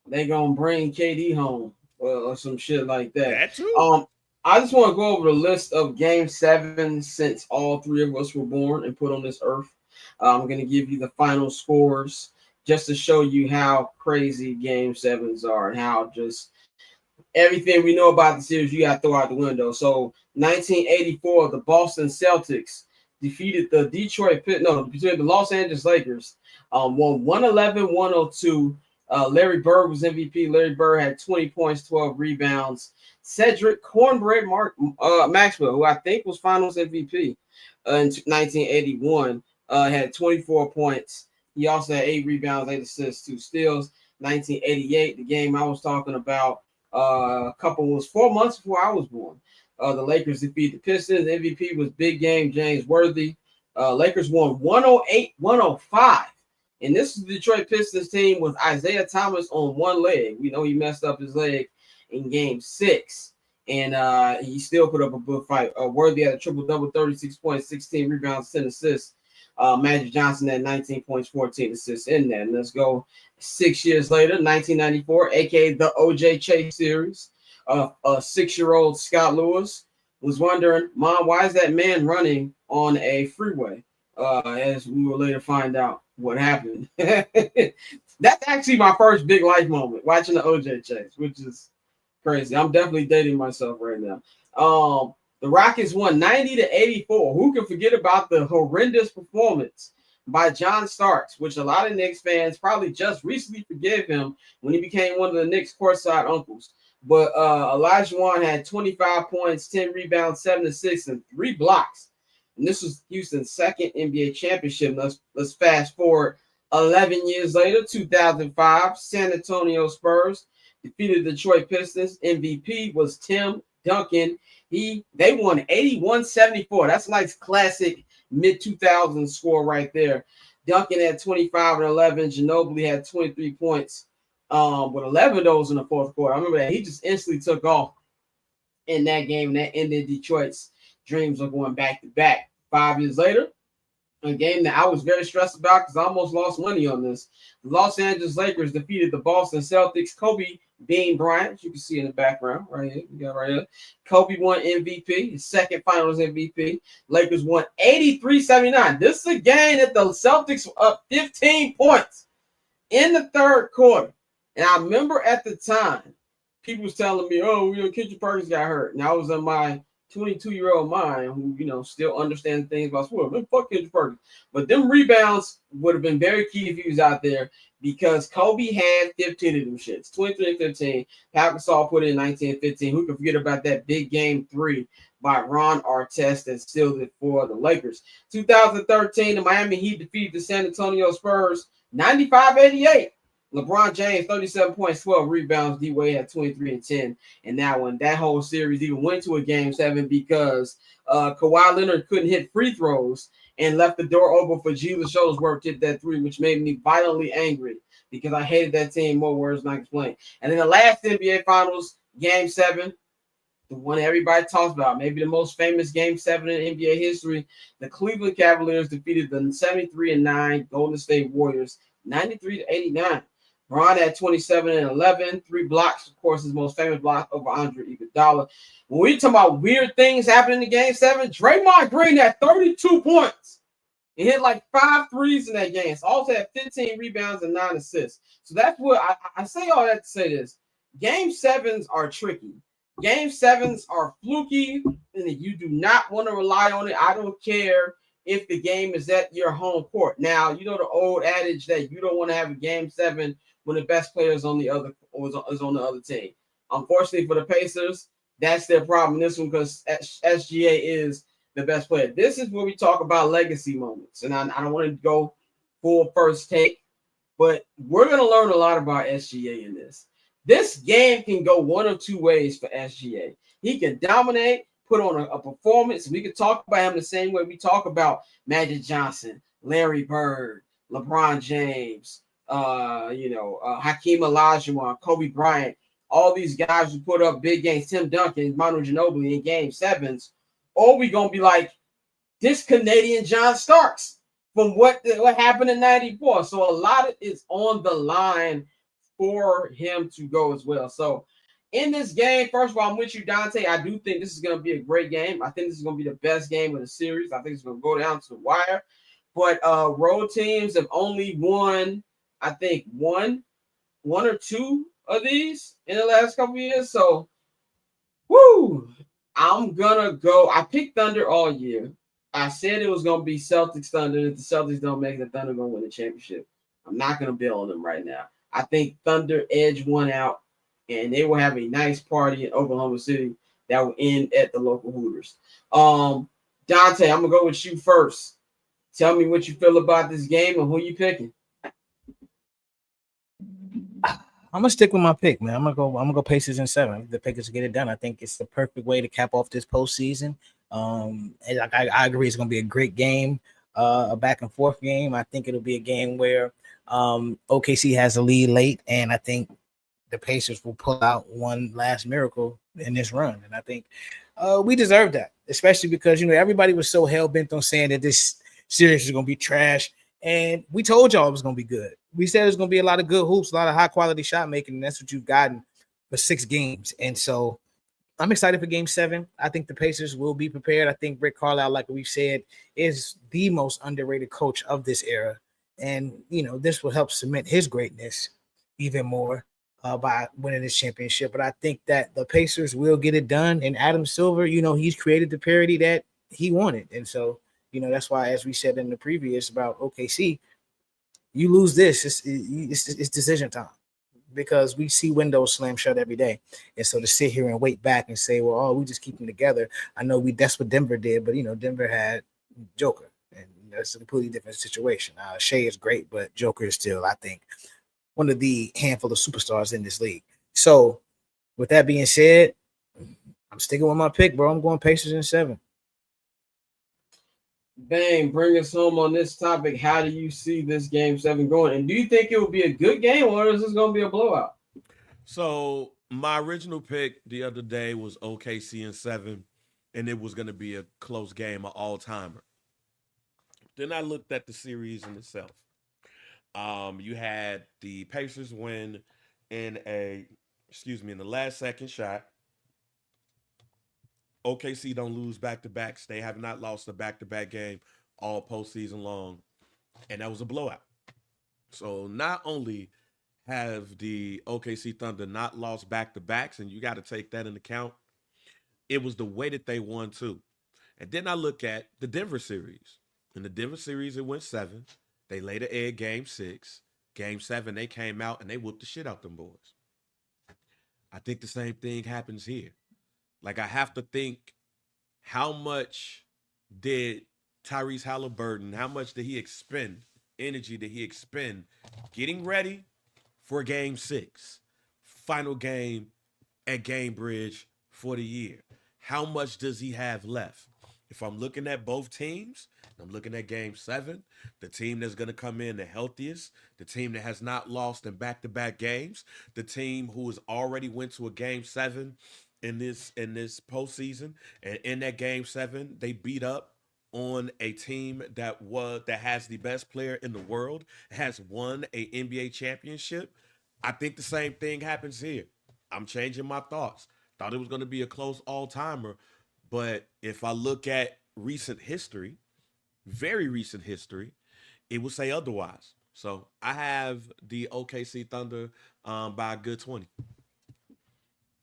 They going to bring KD home or some shit like that. That too. I just want to go over the list of game 7 since all 3 of us were born and put on this earth. I'm going to give you the final scores just to show you how crazy game 7s are and how just everything we know about the series you got to throw out the window. So 1984, the Boston Celtics defeated the between the Los Angeles Lakers, won 111-102. Larry Bird was MVP. Larry Bird had 20 points, 12 rebounds. Cedric Cornbread Maxwell, who I think was Finals MVP in 1981, had 24 points. He also had 8 rebounds, 8 assists, 2 steals. 1988, the game I was talking about, 4 months before I was born. The Lakers defeated the Pistons. MVP was big game James Worthy. Lakers won 108-105. And this is the Detroit Pistons team with Isaiah Thomas on one leg. We know he messed up his leg in game 6. And he still put up a good fight. Worthy had a triple-double, 36 points, 16 rebounds, 10 assists. Magic Johnson had 19 points, 14 assists in that. And let's go 6 years later, 1994, a.k.a. the O.J. Chase series. A 6-year-old Scott Lewis was wondering, Mom, why is that man running on a freeway? As we will later find out what happened. That's actually my first big life moment, watching the O.J. Chase, which is crazy. I'm definitely dating myself right now. The Rockets won 90-84. Who can forget about the horrendous performance by John Starks, which a lot of Knicks fans probably just recently forgave him when he became one of the Knicks courtside uncles. But Elijah Wan had 25 points, 10 rebounds, 7 assists, and 3 blocks. And this was Houston's second NBA championship. Let's fast forward 11 years later, 2005, San Antonio Spurs defeated the Detroit Pistons. MVP was Tim Duncan. They won 81-74. That's a nice classic mid-2000s score right there. Duncan had 25 and 11. Ginobili had 23 points with 11 of those in the fourth quarter. I remember that. He just instantly took off in that game, and that ended Detroit's dreams of going back-to-back. 5 years later, a game that I was very stressed about because I almost lost money on this. The Los Angeles Lakers defeated the Boston Celtics. Kobe Bean Bryant, you can see in the background right here. You got right here. Kobe won MVP, his second Finals MVP. Lakers won 83-79. This is a game that the Celtics were up 15 points in the third quarter. And I remember at the time, people was telling me, "Oh, Kendrick Perkins got hurt." And I was in my 22-year-old mind who, still understands things about sport. Man, fuck Kendrick Perkins. But them rebounds would have been very key if he was out there because Kobe had 15 of them shits. 23 and 15. Pau Gasol put in 19 and 15. Who could forget about that big game 3 by Ron Artest that sealed it for the Lakers. 2013, the Miami Heat defeated the San Antonio Spurs 95-88. LeBron James, 37 points, 12 rebounds. D-Wade had 23 and 10. And that whole series even went to a game 7 because Kawhi Leonard couldn't hit free throws and left the door open for Gilgeous Alexander to hit that 3, which made me violently angry because I hated that team more words than I can explain. And in the last NBA Finals, game 7, the one everybody talks about, maybe the most famous game 7 in NBA history, the Cleveland Cavaliers defeated the 73-9 Golden State Warriors 93-89. Bron had 27 and 11, 3 blocks. Of course, his most famous block over Andre Iguodala. When we talk about weird things happening in Game 7, Draymond Green had 32 points. He hit like 5 threes in that game. So also had 15 rebounds and 9 assists. So that's what I say all that to say this. Game 7s are tricky. Game 7s are fluky, and you do not want to rely on it. I don't care if the game is at your home court. Now, you know the old adage that you don't want to have a Game 7 when the best player is on the other team. Unfortunately for the Pacers, that's their problem in this one because SGA is the best player. This is where we talk about legacy moments, and I don't want to go full first take, but we're going to learn a lot about SGA in this. This game can go one of two ways for SGA. He can dominate, put on a performance. We can talk about him the same way we talk about Magic Johnson, Larry Bird, LeBron James, Hakeem Olajuwon, Kobe Bryant, all these guys who put up big games, Tim Duncan, Manu Ginobili in Game 7s, or we going to be like this Canadian John Starks from what happened in 94. So a lot of it's on the line for him to go as well. So in this game, first of all, I'm with you, Dante. I do think this is going to be a great game. I think this is going to be the best game of the series. I think it's going to go down to the wire. But road teams have only won, I think, one or two of these in the last couple of years. So, I'm going to go. I picked Thunder all year. I said it was going to be Celtics Thunder. If the Celtics don't make it, the Thunder going to win the championship. I'm not going to bail on them right now. I think Thunder edge one out, and they will have a nice party in Oklahoma City that will end at the local Hooters. Dante, I'm going to go with you first. Tell me what you feel about this game and who you picking. I'm gonna stick with my pick, man. I'm gonna go Pacers in 7. The Pacers get it done. I think it's the perfect way to cap off this postseason. And like I agree, it's gonna be a great game, a back and forth game. I think it'll be a game where OKC has a lead late, and I think the Pacers will pull out one last miracle in this run. And I think we deserve that, especially because everybody was so hell bent on saying that this series is gonna be trash. And we told y'all it was going to be good. We said there's going to be a lot of good hoops, a lot of high quality shot making. And that's what you've gotten for 6 games. And so I'm excited for game 7. I think the Pacers will be prepared. I think Rick Carlisle, like we've said, is the most underrated coach of this era. And, this will help cement his greatness even more by winning this championship. But I think that the Pacers will get it done. And Adam Silver, he's created the parity that he wanted. And so, that's why, as we said in the previous about OKC, you lose this, it's decision time because we see windows slam shut every day. And so to sit here and wait back and say, well, we just keep them together. I know that's what Denver did, but, Denver had Joker, and that's a completely different situation. Shea is great, but Joker is still, I think, one of the handful of superstars in this league. So with that being said, I'm sticking with my pick, bro. I'm going Pacers in 7. Bang, bring us home on this topic. How do you see this game 7 going? And do you think it will be a good game, or is this going to be a blowout? So my original pick the other day was OKC in 7, and it was going to be a close game, an all-timer. Then I looked at the series in itself. You had the Pacers win in in the last second shot. OKC don't lose back-to-backs. They have not lost a back-to-back game all postseason long, and that was a blowout. So not only have the OKC Thunder not lost back-to-backs, and you got to take that into account, it was the way that they won too. And then I look at the Denver series. In the Denver series, it went 7. They laid an egg game 6. Game 7, they came out and they whooped the shit out them boys. I think the same thing happens here. Like, I have to think, how much did Tyrese Halliburton, how much did he expend, energy did he expend getting ready for game 6, final game at Gamebridge for the year? How much does he have left? If I'm looking at both teams, I'm looking at game 7, the team that's going to come in the healthiest, the team that has not lost in back-to-back games, the team who has already went to a game 7 in this postseason, and in that game 7, they beat up on a team that has the best player in the world, has won a NBA championship. I think the same thing happens here. I'm changing my thoughts. Thought it was going to be a close all-timer, but if I look at recent history, very recent history, it would say otherwise. So I have the OKC Thunder by a good 20.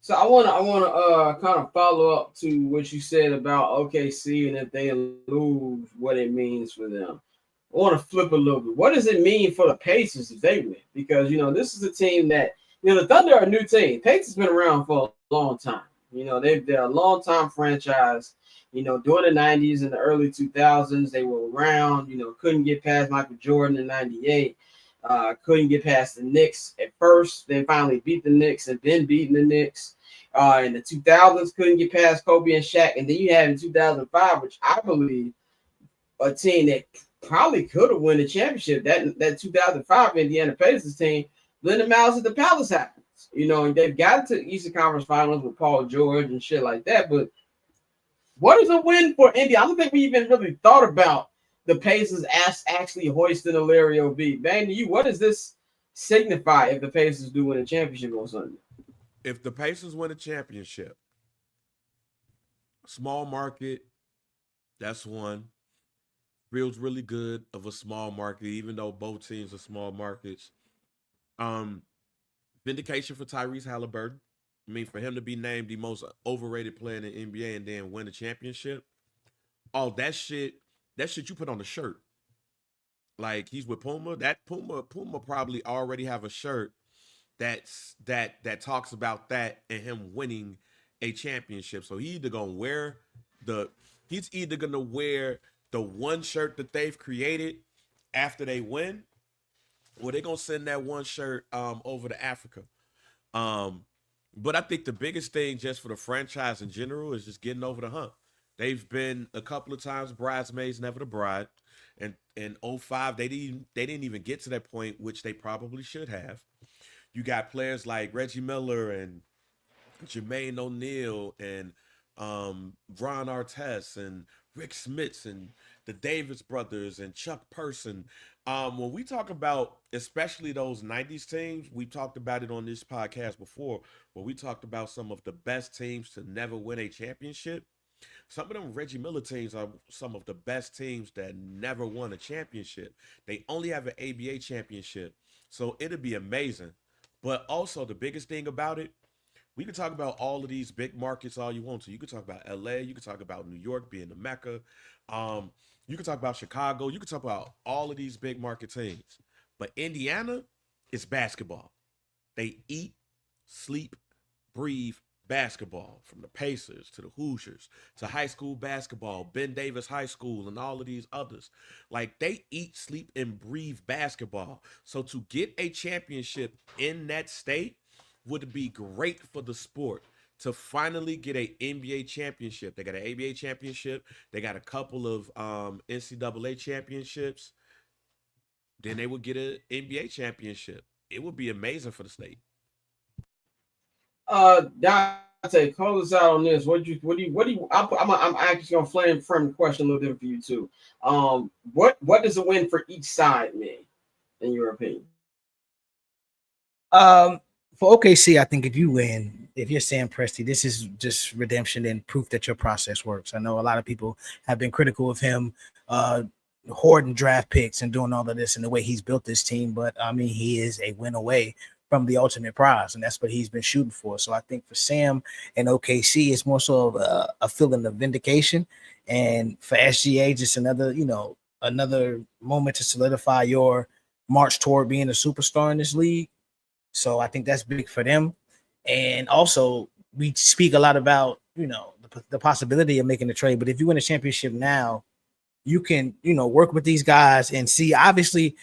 So I wanna kind of follow up to what you said about OKC, and if they lose, what it means for them. I want to flip a little bit. What does it mean for the Pacers if they win? Because this is a team that the Thunder are a new team. Pacers been around for a long time. They're a long time franchise. During the 90s and the early 2000s, they were around. Couldn't get past Michael Jordan in '98. Couldn't get past the Knicks at first, then finally beat the Knicks and then beating the Knicks. In the 2000s, couldn't get past Kobe and Shaq. And then you had in 2005, which I believe a team that probably could have won the championship. That 2005 Indiana Pacers team, Linda Miles at the Palace happens. And they've got to Eastern Conference Finals with Paul George and shit like that. But what is a win for Indy? I don't think we even really thought about the Pacers actually hoisting a Larry O.B. Bang to you, what does this signify if the Pacers do win a championship on Sunday? If the Pacers win a championship, small market, that's one. Feels really good of a small market, even though both teams are small markets. Vindication for Tyrese Halliburton. I mean, for him to be named the most overrated player in the NBA and then win a championship, all that shit you put on the shirt. Like, he's with Puma. That Puma probably already have a shirt that talks about that and him winning a championship. So he's either gonna wear the one shirt that they've created after they win, or they're gonna send that one shirt over to Africa But I think the biggest thing just for the franchise in general is just getting over the hump. They've been a couple of times bridesmaids, never the bride. And in '05, they didn't even get to that point, which they probably should have. You got players like Reggie Miller and Jermaine O'Neal and Ron Artest and Rick Smits and the Davis brothers and Chuck Person. When we talk about especially those '90s teams, we talked about it on this podcast before, where we talked about some of the best teams to never win a championship. Some of them Reggie Miller teams are some of the best teams that never won a championship. They only have an ABA championship. So it'd be amazing. But also the biggest thing about it, we can talk about all of these big markets all you want to. You could talk about LA, you could talk about New York being the Mecca. You could talk about Chicago, you could talk about all of these big market teams. But Indiana is basketball. They eat, sleep, breathe basketball, from the Pacers to the Hoosiers to high school basketball, Ben Davis High School, and all of these others. Like they eat, sleep, and breathe basketball. So to get a championship in that state would be great for the sport. To finally get a NBA championship, they got an ABA championship, they got a couple of NCAA championships. Then they would get an NBA championship. It would be amazing for the state. Dante, close us out on this. I'm actually gonna frame the question a little different for you too. What does a win for each side mean, in your opinion? For OKC, I think if you win, if you're Sam Presti, this is just redemption and proof that your process works. I know a lot of people have been critical of him hoarding draft picks and doing all of this and the way he's built this team, but I mean, he is a win away from the ultimate prize, and that's what he's been shooting for. So I think for Sam and OKC, it's more so of a feeling of vindication, and for SGA, just another moment to solidify your march toward being a superstar in this league. So I think that's big for them. And also, we speak a lot about, the possibility of making a trade. But if you win a championship now, you can, work with these guys and see, obviously,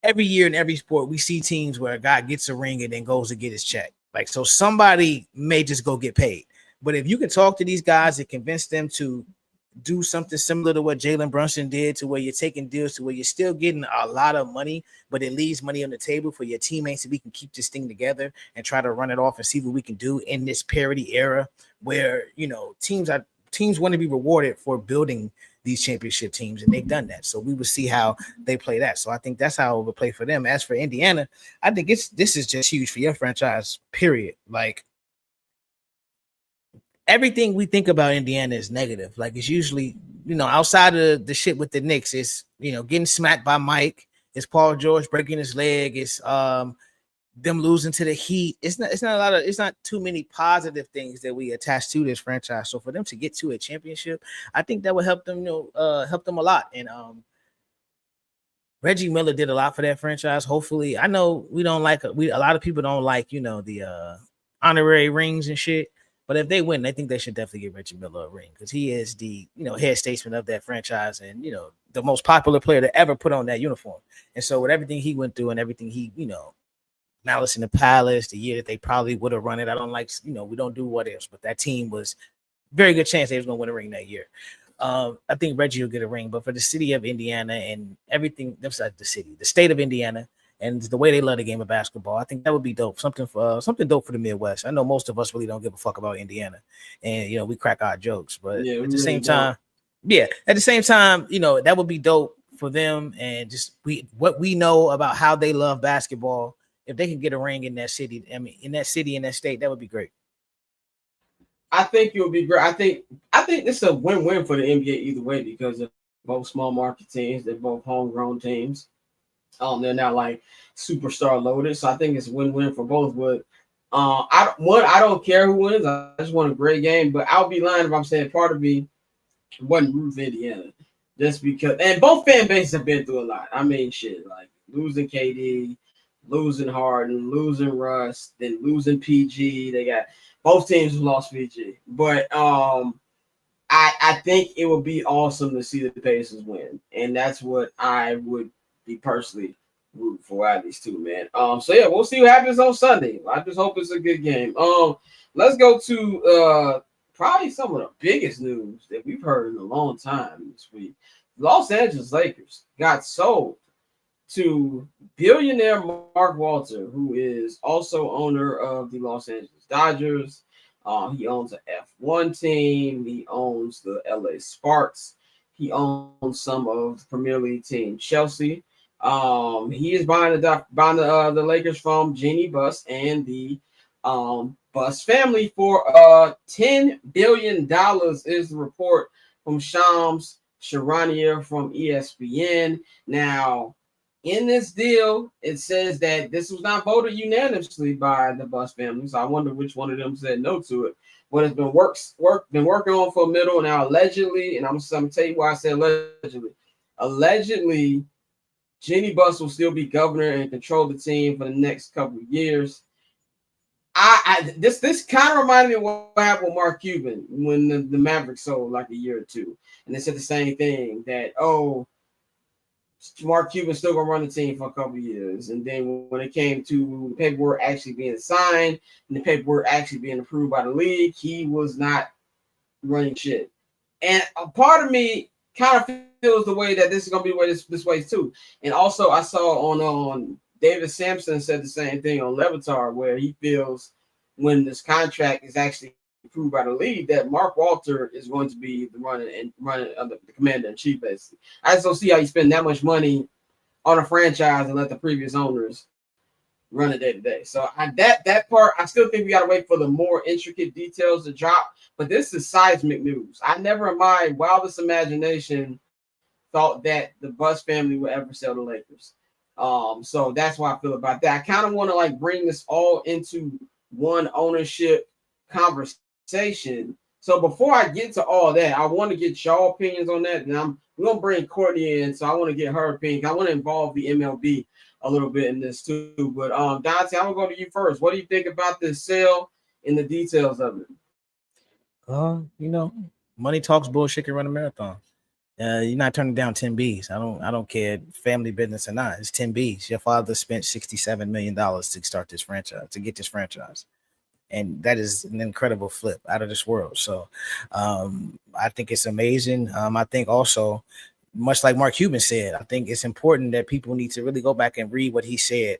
every year in every sport, we see teams where a guy gets a ring and then goes to get his check. Like, so somebody may just go get paid. But if you can talk to these guys and convince them to do something similar to what Jalen Brunson did, to where you're taking deals to where you're still getting a lot of money, but it leaves money on the table for your teammates, so we can keep this thing together and try to run it off and see what we can do in this parity era where, teams want to be rewarded for building these championship teams, and they've done that. So we will see how they play that. So I think that's how it will play for them. As for Indiana, I think this is just huge for your franchise, period. Like, everything we think about Indiana is negative. Like, it's usually, outside of the shit with the Knicks, it's, getting smacked by Mike, it's Paul George breaking his leg, it's them losing to the Heat. It's not too many positive things that we attach to this franchise. So for them to get to a championship, I think that would help them, help them a lot. And Reggie Miller did a lot for that franchise. Hopefully, I know a lot of people don't like, the honorary rings and shit. But if they win, I think they should definitely give Reggie Miller a ring, because he is the, head statesman of that franchise and, the most popular player to ever put on that uniform. And so with everything he went through and everything he, Malice in the Palace, the year that they probably would have run it. I don't like, we don't do what ifs, but that team was very good chance they was going to win a ring that year. I think Reggie will get a ring, but for the city of Indiana and everything, the state of Indiana, and the way they love the game of basketball, I think that would be dope. Something dope for the Midwest. I know most of us really don't give a fuck about Indiana, and we crack our jokes, but at the same time, that would be dope for them. And just what we know about how they love basketball. If they can get a ring in that city, in that state, that would be great. I think it would be great. I think this is a win-win for the NBA either way, because they're both small market teams. They're both homegrown teams. They're not like superstar loaded, so I think it's a win-win for both. But I don't care who wins. I just want a great game. But I'll be lying if I'm saying part of me wasn't rooting for Indiana, just because. And both fan bases have been through a lot. I mean, shit, like losing KD, losing Harden, losing Russ, then losing PG. They got both teams have lost PG, but I think it would be awesome to see the Pacers win, and that's what I would be personally root for out of these two, man. So yeah, we'll see what happens on Sunday. I just hope it's a good game. Let's go to probably some of the biggest news that we've heard in a long time this week. Los Angeles Lakers got sold to billionaire Mark Walter, who is also owner of the Los Angeles Dodgers. He owns an F1 team. He owns the LA Sparks. He owns some of the Premier League team Chelsea. He is buying the Lakers from Jeannie Buss and the Buss family for $10 billion is the report from Shams Charania from ESPN. Now, in this deal, it says that this was not voted unanimously by the Buss family. So I wonder which one of them said no to it. But it's been working on for a middle now. Allegedly, and I'm gonna tell you why I said allegedly. Allegedly, Jeannie Buss will still be governor and control the team for the next couple of years. This kind of reminded me of what happened with Mark Cuban when the Mavericks sold like a year or two, and they said the same thing that Mark Cuban's still gonna run the team for a couple of years, and then when it came to the paperwork actually being signed and the paperwork actually being approved by the league, he was not running shit. And a part of me kind of feels the way that this is gonna be the way this way too. And also, I saw on David Sampson said the same thing on Levitar, where he feels when this contract is actually approved by the league that Mark Walter is going to be the running of the commander in chief. Basically, I just don't see how you spend that much money on a franchise and let the previous owners run it day to day. So that part, I still think we got to wait for the more intricate details to drop. But this is seismic news. I never in my wildest imagination thought that the Buss family would ever sell the Lakers. So that's why I feel about that. I kind of want to like bring this all into one ownership conversation. So before I get to all that, I want to get y'all opinions on that. And we're gonna bring Courtney in, so I want to get her opinion. I want to involve the MLB a little bit in this too. But Dante, I'm gonna go to you first. What do you think about this sale and the details of it? Money talks, bullshit can run a marathon. You're not turning down 10 B's. I don't care family business or not. It's 10 B's. Your father spent $67 million to start this franchise, to get this franchise. And that is an incredible flip out of this world. So I think it's amazing. I think also, much like Mark Cuban said, I think it's important that people need to really go back and read what he said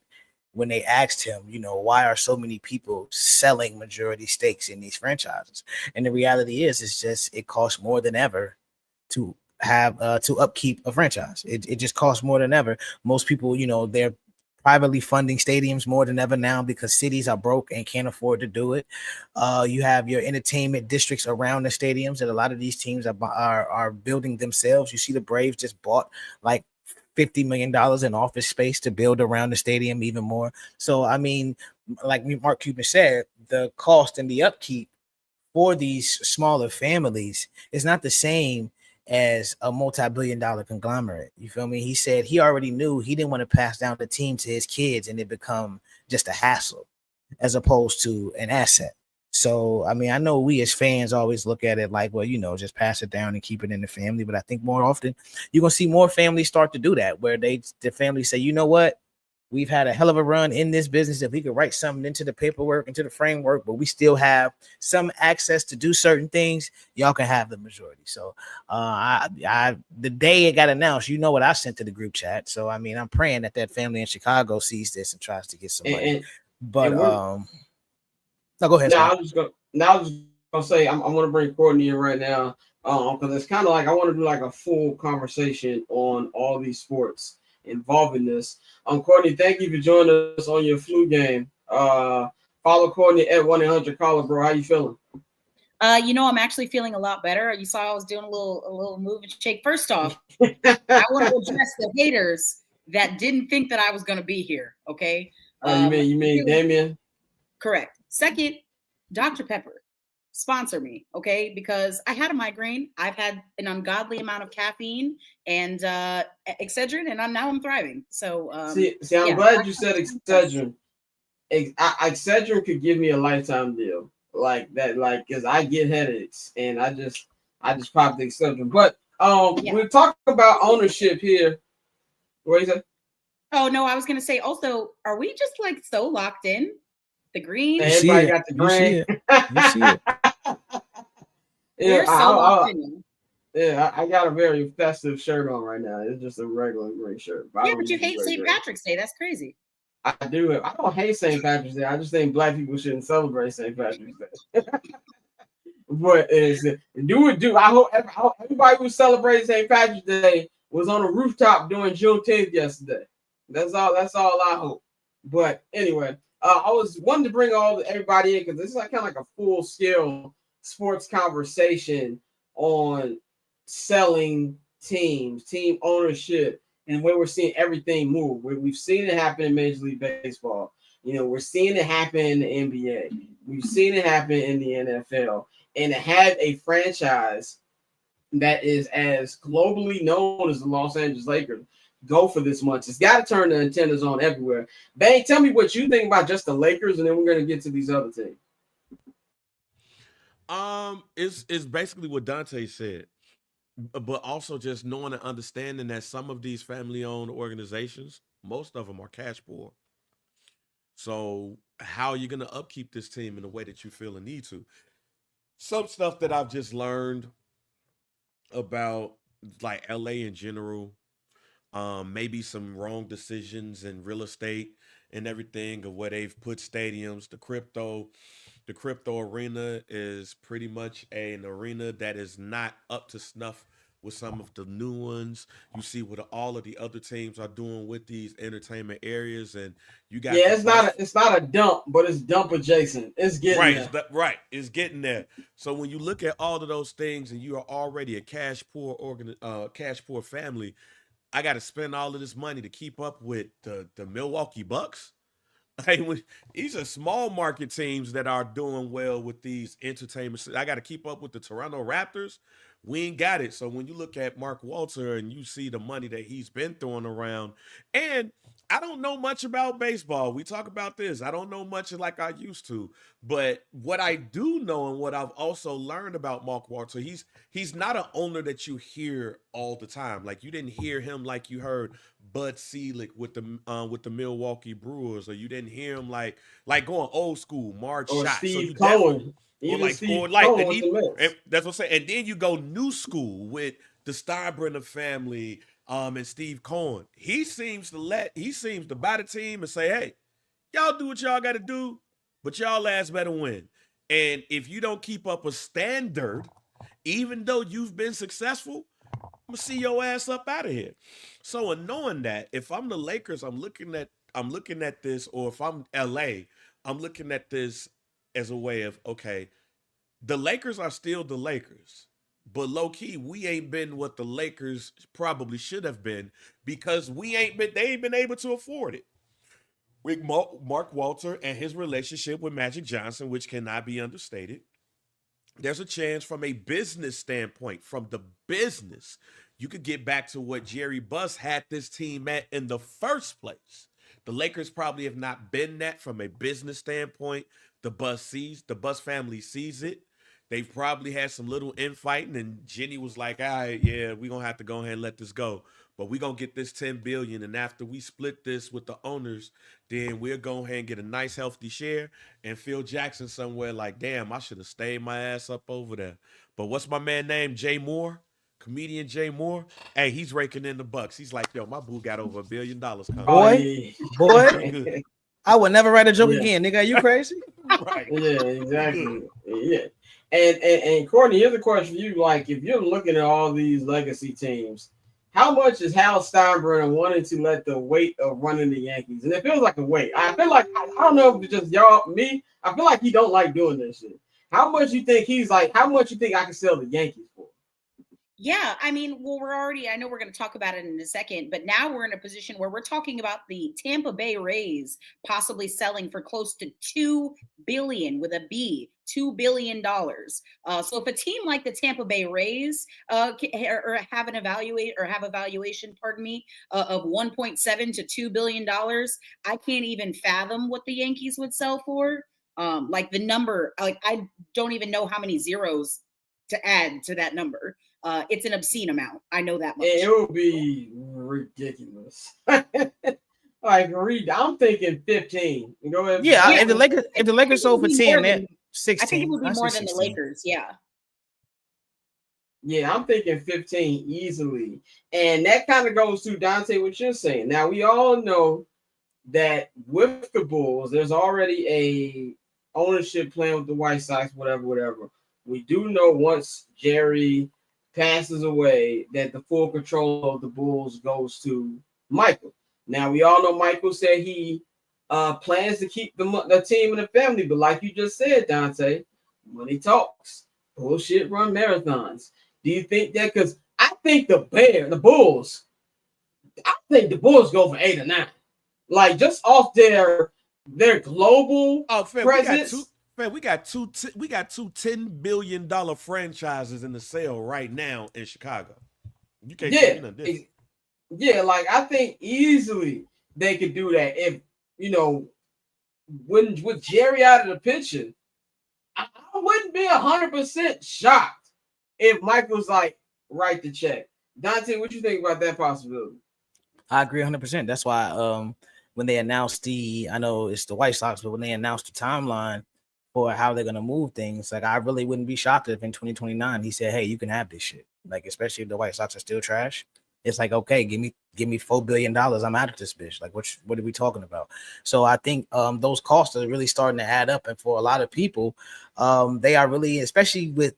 when they asked him, why are so many people selling majority stakes in these franchises? And the reality is, it's just, it costs more than ever to have to upkeep a franchise. It just costs more than ever. Most people, they're privately funding stadiums more than ever now because cities are broke and can't afford to do it. You have your entertainment districts around the stadiums that a lot of these teams are building themselves. You see the Braves just bought like $50 million in office space to build around the stadium even more. So, I mean, like Mark Cuban said, the cost and the upkeep for these smaller families is not the same as a multi-billion-dollar conglomerate. You feel me? He said he already knew he didn't want to pass down the team to his kids and it become just a hassle as opposed to an asset. So, I mean, I know we as fans always look at it like, well, just pass it down and keep it in the family. But I think more often you're going to see more families start to do that, where the families say, you know what? We've had a hell of a run in this business. If we could write something into the paperwork, into the framework, but we still have some access to do certain things, y'all can have the majority. So the day it got announced, what I sent to the group chat. So, I mean, I'm praying that family in Chicago sees this and tries to get some money. No, go ahead. I was just gonna say I'm gonna bring Courtney in right now because it's kind of like I want to do like a full conversation on all these sports involving this. Courtney, thank you for joining us on your flu game. Follow Courtney at 1-800-COLLABRO. How you feeling? I'm actually feeling a lot better. You saw I was doing a little move and shake. First off, I want to address the haters that didn't think that I was going to be here. Okay. You mean Damien? Correct. Second, Dr. Pepper, sponsor me, okay? Because I had a migraine. I've had an ungodly amount of caffeine and Excedrin, and I'm thriving. So I'm glad you said Excedrin. Excedrin could give me a lifetime deal like that, because I get headaches and I just popped the Excedrin. But we're talking about ownership here. What do you say? Oh no, I was gonna say also, are we just like so locked in? The green? You see Everybody it. got the You see grain. it. You see it. Yeah, We're so locked in. I got a very festive shirt on right now. It's just a regular gray shirt. Yeah, but you hate St. Patrick's Day. That's crazy. I do. I don't hate St. Patrick's Day. I just think black people shouldn't celebrate St. Patrick's Day. But I hope everybody who celebrated St. Patrick's Day was on a rooftop doing Juneteenth yesterday. That's all I hope. But anyway, I was wanting to bring everybody in because this is like kind of like a full scale sports conversation on selling teams, team ownership, and where we're seeing everything move. We've seen it happen in Major League Baseball. We're seeing it happen in the NBA. We've seen it happen in the NFL. And to have a franchise that is as globally known as the Los Angeles Lakers go for this much, it's got to turn the antennas on everywhere. Bang, tell me what you think about just the Lakers, and then we're going to get to these other teams. It's basically what Dante said, but also just knowing and understanding that some of these family-owned organizations, most of them are cash poor. So how are you going to upkeep this team in the way that you feel a need to? Some stuff that I've just learned about like LA in general, maybe some wrong decisions in real estate and everything of where they've put stadiums. The crypto arena is pretty much an arena that is not up to snuff with some of the new ones. You see what all of the other teams are doing with these entertainment areas, and you got it's not a dump, but it's dump adjacent. It's getting there. It's getting there. So when you look at all of those things, and you are already a cash poor family, I got to spend all of this money to keep up with the Milwaukee Bucks. These are small market teams that are doing well with these entertainment. I got to keep up with the Toronto Raptors. We ain't got it. So when you look at Mark Walter and you see the money that he's been throwing around, and I don't know much about baseball. We talk about this. I don't know much like I used to. But what I do know and what I've also learned about Mark Walter, he's not an owner that you hear all the time. Like you didn't hear him like you heard Bud Selig with the Milwaukee Brewers, or you didn't hear him like going old school, Marge Or Shot. Steve Cohen. And that's what I'm saying. And then you go new school with the Steinbrenner family, and Steve Cohen. He seems to buy the team and say, hey, y'all do what y'all got to do, but y'all ass better win. And if you don't keep up a standard, even though you've been successful, I'm gonna see your ass up out of here. So in knowing that, if I'm the Lakers, I'm looking at this, or if I'm LA, I'm looking at this as a way of, okay, the Lakers are still the Lakers, but low key, we ain't been what the Lakers probably should have been because they ain't been able to afford it. With Mark Walter and his relationship with Magic Johnson, which cannot be understated, there's a chance from a business standpoint, you could get back to what Jerry Buss had this team at in the first place. The Lakers probably have not been that from a business standpoint. The Buss family sees it. They've probably had some little infighting, and Jenny was like, all right, yeah, we're going to have to go ahead and let this go. But we're going to get this $10 billion, and after we split this with the owners, then we'll go ahead and get a nice, healthy share. And Phil Jackson somewhere like, damn, I should have stayed my ass up over there. But what's my man named Jay Moore? Comedian Jay Moore. Hey, he's raking in the bucks. He's like, yo, my boo got over $1 billion coming. Boy, I would never write a joke again, nigga. Are you crazy? Right. Yeah, exactly. Yeah. And Courtney, here's a question for you. Like, if you're looking at all these legacy teams, how much is Hal Steinbrenner wanting to let the weight of running the Yankees? And it feels like a weight. I feel like, I don't know if it's just me. I feel like he don't like doing this shit. How much you think I can sell the Yankees for? Yeah, I mean, well, I know we're going to talk about it in a second, but now we're in a position where we're talking about the Tampa Bay Rays possibly selling for close to $2 billion with a B, $2 billion. So if a team like the Tampa Bay Rays have a valuation, of 1.7 to $2 billion, I can't even fathom what the Yankees would sell for. Like the number, like I don't even know how many zeros to add to that number. It's an obscene amount. I know that much. It would be ridiculous. Like Reed, I'm thinking 15. Go ahead. Yeah, Yeah. if the Lakers sold for It would be more 10, they're than- 16. I think it would be I say more than the 16. Lakers. Yeah. Yeah, I'm thinking 15 easily. And that kind of goes to Dante, what you're saying. Now, we all know that with the Bulls, there's already a ownership plan with the White Sox, whatever. We do know once Jerry passes away that the full control of the Bulls goes to Michael. Now, we all know Michael said he plans to keep the team and the family, but like you just said, Dante, money talks. Bullshit run marathons. Do you think that? Because I think the Bulls, I think the Bulls go for 8 or 9. Like just off their global presence. We got two $10 billion franchises in the sale right now in Chicago. You can't tell me nothing different. Yeah, like I think easily they could do that if with Jerry out of the picture. I wouldn't be 100% shocked if Michael's like write the check. Dante, what you think about that possibility? I agree 100%. That's why when they announced I know it's the White Sox, but when they announced the timeline for how they're gonna move things, like I really wouldn't be shocked if in 2029 he said, "Hey, you can have this shit." Like especially if the White Sox are still trash, it's like okay, give me $4 billion. I'm out of this bitch. Like what are we talking about? So I think those costs are really starting to add up, and for a lot of people, they are really, especially with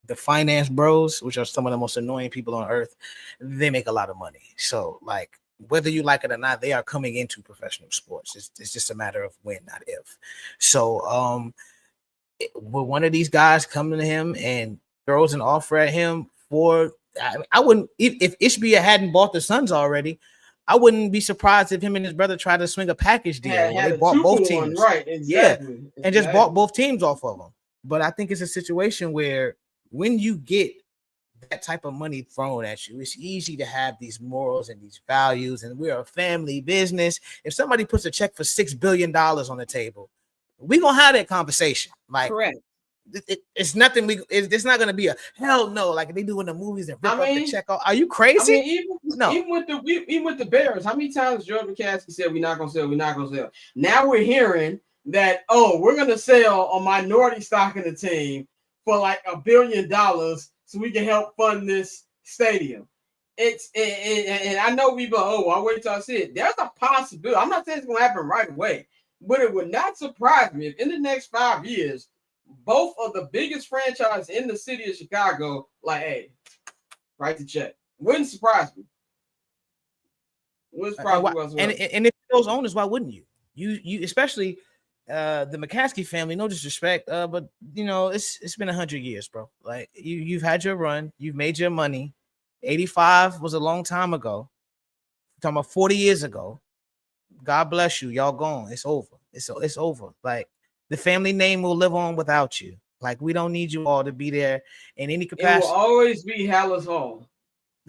the finance bros, which are some of the most annoying people on earth, they make a lot of money. So like whether you like it or not, they are coming into professional sports. It's just a matter of when, not if. So will one of these guys come to him and throws an offer at him for I wouldn't if Ishbia hadn't bought the Suns already, I wouldn't be surprised if him and his brother tried to swing a package deal where they bought both teams. Right, exactly. Yeah, and just bought both teams off of them. But I think it's a situation where when you get that type of money thrown at you, it's easy to have these morals and these values, and we're a family business. If somebody puts a check for $6 billion on the table, we're gonna have that conversation. Like, correct. It's nothing. It's not gonna be a hell no, like they do in the movies and rip up the check off. Are you crazy? Even with the Bears, how many times Jordan McCaskey said we're not gonna sell? Now we're hearing that we're gonna sell a minority stock in the team for like $1 billion so we can help fund this stadium. And I know people. I'll wait till I see it. There's a possibility. I'm not saying it's gonna happen right away, but it would not surprise me if in the next 5 years, both of the biggest franchises in the city of Chicago, like, hey, write the check. Wouldn't surprise me. And if those owners, why wouldn't you? You especially the McCaskey family, no disrespect, but it's been 100 years, bro. Like you've had your run, you've made your money. 85 was a long time ago. I'm talking about 40 years ago. God bless you. Y'all gone. It's over. It's over. Like the family name will live on without you. Like we don't need you all to be there in any capacity. It will always be Hallis Hall.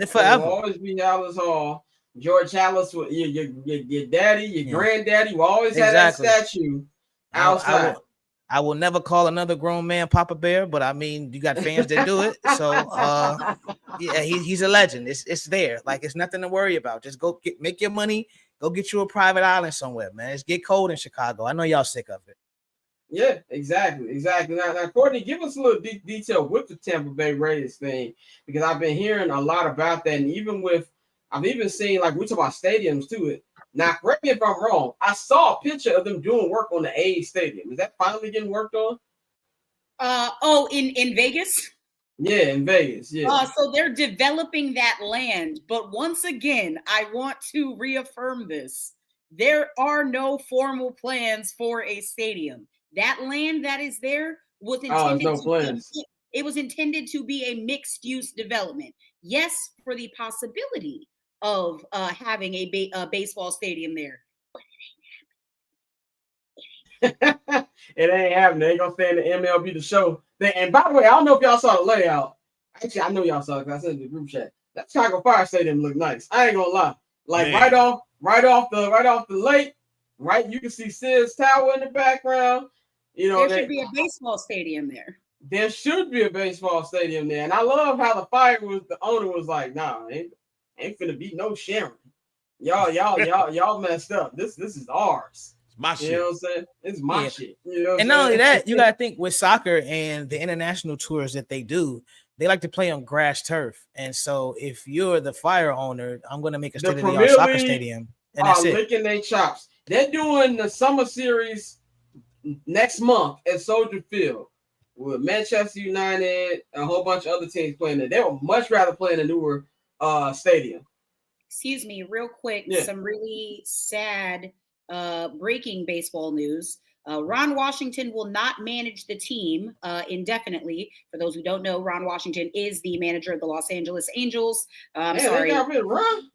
Forever. It will always be Hallis Hall. George Hallis, your daddy, your granddaddy will always have that statue outside. I will never call another grown man Papa Bear, but I mean, you got fans that do it. So, yeah, he's a legend. It's there. Like, it's nothing to worry about. Just go make your money. Go get you a private island somewhere, man. It's get cold in Chicago. I know y'all sick of it. Yeah, exactly. Now, Courtney, give us a little detail with the Tampa Bay Rays thing, because I've been hearing a lot about that, and I've even seen, like, we talk about stadiums too. Now, correct me if I'm wrong. I saw a picture of them doing work on the A's stadium. Is that finally getting worked on? In Vegas? Yeah, in Vegas. Yeah. So they're developing that land. But once again, I want to reaffirm this. There are no formal plans for a stadium. That land that is there was intended it was intended to be a mixed-use development. Yes, for the possibility of having a baseball stadium there. It ain't happening. They ain't gonna stay in the MLB The Show. And by the way, I don't know if y'all saw the layout. Actually, I know y'all saw it because I sent it to the group chat. That Chicago Fire Stadium look nice. I ain't gonna lie. Like right off the lake, right? You can see Sears Tower in the background. There should be a baseball stadium there. There should be a baseball stadium there. And I love how the owner was like, nah, ain't finna be no sharing. Y'all messed up. This is ours. It's my You shit. know what I'm saying? It's my Yeah. shit. You know what And I'm not only saying? that, you gotta think with soccer and the international tours that they do, they like to play on grass turf. And so if you're the Fire owner, I'm gonna make a The state-of-the-art Premier soccer League stadium. And are that's it. licking their chops. They're doing the summer series next month at Soldier Field with Manchester United, a whole bunch of other teams playing there. They would much rather play in a newer stadium. Excuse me, real quick, Yeah. some really sad breaking baseball news. Ron Washington will not manage the team indefinitely. For those who don't know, Ron Washington is the manager of the Los Angeles Angels. I'm Man, sorry. they got rid of Ron.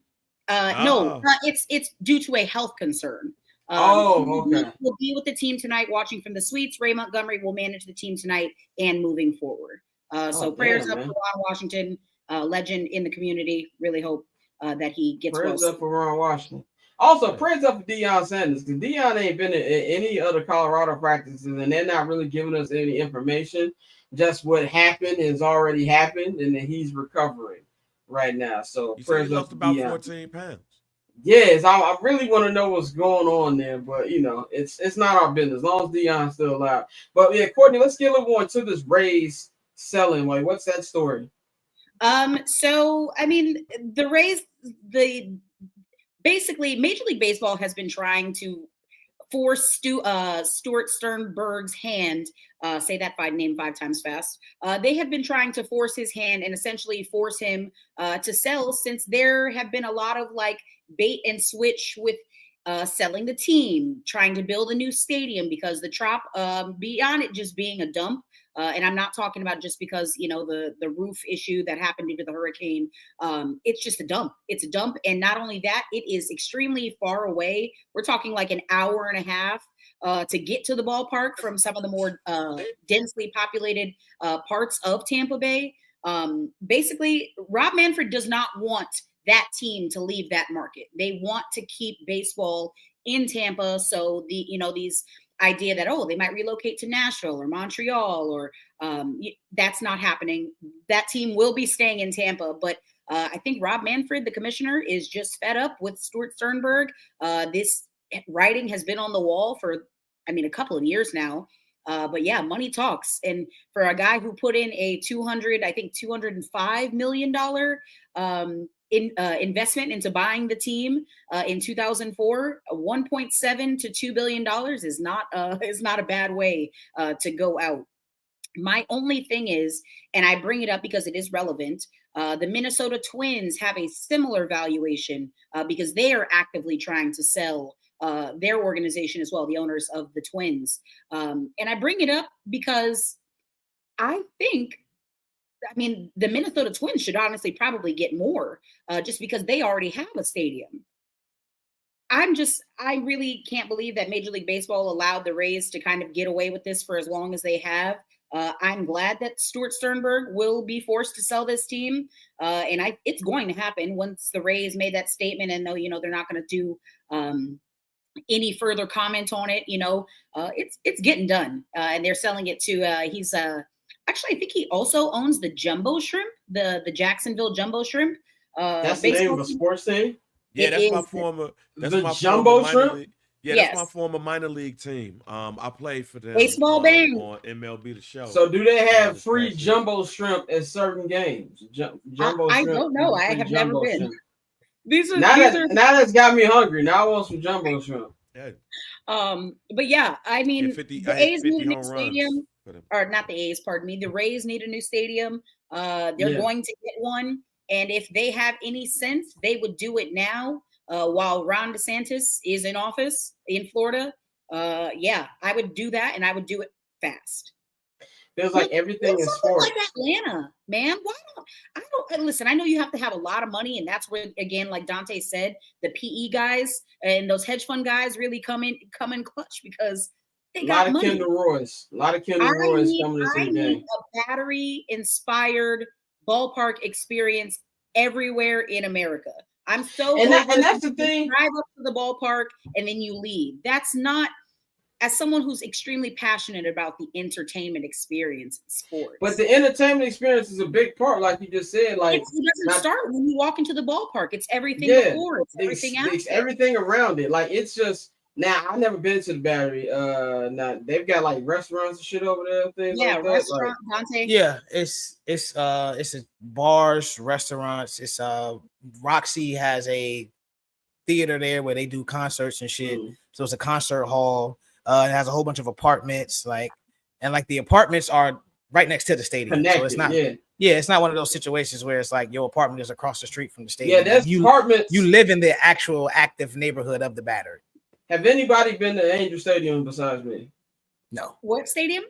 No, it's due to a health concern. Okay. We'll be with the team tonight, watching from the suites. Ray Montgomery will manage the team tonight and moving forward. So prayers up for Ron Washington, legend in the community. Really hope that he gets prayers well. up for Ron Washington. Also, prayers up for Deion Sanders, because Deion ain't been in any other Colorado practices, and they're not really giving us any information. Just what happened has already happened, and then he's recovering right now. So You said prayers he up lost for about Deion. 14 pounds. Yes, I really want to know what's going on there, but it's not our business as long as Deion's still alive. But yeah, Courtney, let's get a little more into this Rays selling. Like, what's that story? So I mean, the Rays, basically Major League Baseball has been trying to force Stuart Sternberg's hand. Say that name 5 times fast. They have been trying to force his hand and essentially force him to sell, since there have been a lot of like bait and switch with selling the team, trying to build a new stadium, because the Trop, beyond it just being a dump, and I'm not talking about just because the roof issue that happened due to the hurricane. It's just a dump. It's a dump, and not only that, it is extremely far away. We're talking like an hour and a half to get to the ballpark from some of the more densely populated parts of Tampa Bay. Basically, Rob Manfred does not want that team to leave that market. They want to keep baseball in Tampa. So these idea that, they might relocate to Nashville or Montreal, or that's not happening. That team will be staying in Tampa. But I think Rob Manfred, the commissioner, is just fed up with Stuart Sternberg. This writing has been on the wall for, a couple of years now. But yeah, money talks. And for a guy who put in a $205 million investment into buying the team in 2004, $1.7 to $2 billion is not a bad way to go out. My only thing is, and I bring it up because it is relevant, the Minnesota Twins have a similar valuation because they are actively trying to sell their organization as well, the owners of the Twins. And I bring it up because I think, the Minnesota Twins should honestly probably get more just because they already have a stadium. I really can't believe that Major League Baseball allowed the Rays to kind of get away with this for as long as they have. I'm glad that Stuart Sternberg will be forced to sell this team. And it's going to happen once the Rays made that statement, and they're not going to do any further comment on it. It's getting done. And they're selling it to, actually, I think he also owns the Jumbo Shrimp, the Jacksonville Jumbo Shrimp. That's the name of a sports team? Yeah, that's my former. That's the my Jumbo former Shrimp? minor league. Yeah, Yes. that's my former minor league team. I played for them Baseball bang. on MLB The Show. So do they have this free past season. Jumbo Shrimp at certain games? Jumbo I Shrimp. don't know. I have never Jumbo been. Shrimp. These are Now that's got me hungry. Now I want some Jumbo Shrimp. Yeah. But yeah, the A's need a new home stadium, runs for them. or not the A's, pardon me. The Rays need a new stadium. They're going to get one, and if they have any sense, they would do it now. While Ron DeSantis is in office in Florida, I would do that, and I would do it fast. Feels like everything is sports. Like Atlanta, man. I don't listen. I know you have to have a lot of money, and that's where, again, like Dante said, the PE guys and those hedge fund guys really come in clutch because they got money. A lot of Kendall Roy's coming into the game. A battery-inspired ballpark experience everywhere in America. I'm so and that's the thing. Drive up to the ballpark and then you leave. That's not as someone who's extremely passionate about the entertainment experience in sports. But the entertainment experience is a big part, like you just said. Like, it doesn't start when you walk into the ballpark. It's everything yeah, before. It's everything after. It's everything around it. Like, it's just now. I've never been to the Battery. Now they've got like restaurants and shit over there. Things like that. Restaurant, Dante. Yeah, it's a bars, restaurants. It's Roxy has a theater there where they do concerts and shit. So it's a concert hall. It has a whole bunch of apartments, and the apartments are right next to the stadium. Connected, so it's not it's not one of those situations where it's like your apartment is across the street from the stadium. Yeah, that's apartments. You live in the actual active neighborhood of the Battery. Have anybody been to Angel Stadium besides me? No. What stadium?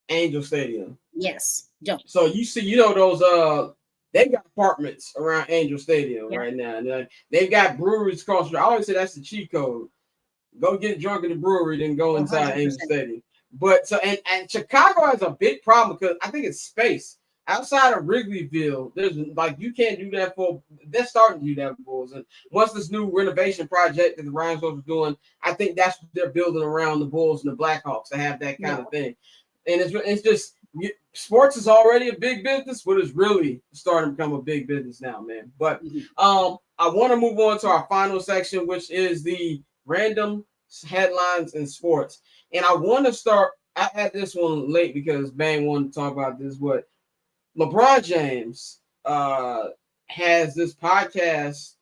Angel Stadium. Yes. Don't. So you see, those they got apartments around Angel Stadium right now. And they've got breweries across the street. I always say that's the cheat code. Go get drunk in the brewery, then go inside 100%. Angel Stadium. But so and Chicago has a big problem because I think it's space. Outside of Wrigleyville, there's you can't do that for. They're starting to do that for Bulls, and once this new renovation project that the Rhinestones are doing, I think that's what they're building around the Bulls and the Blackhawks to have that kind of thing. And it's just sports is already a big business, but it's really starting to become a big business now, man. But I want to move on to our final section, which is the random headlines in sports, and I want to start. I had this one late because Bang wanted to talk about this, but LeBron James has this podcast.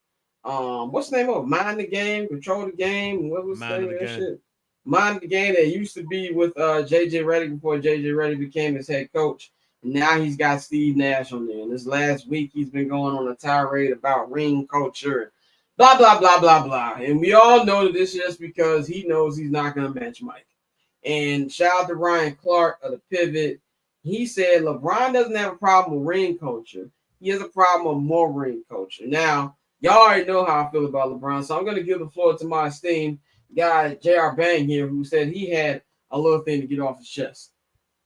What's the name of it? Mind the Game, Control the Game. What was the name of that shit? Mind the Game that used to be with JJ Redick before JJ Redick became his head coach. Now he's got Steve Nash on there. And this last week he's been going on a tirade about ring culture, blah, blah, blah, blah, blah. And we all know that this is just because he knows he's not going to bench Mike. And shout out to Ryan Clark of the Pivot. He said LeBron doesn't have a problem with ring culture. He has a problem with more ring culture. Now, y'all already know how I feel about LeBron, so I'm going to give the floor to my esteemed guy, J.R. Bang here, who said he had a little thing to get off his chest.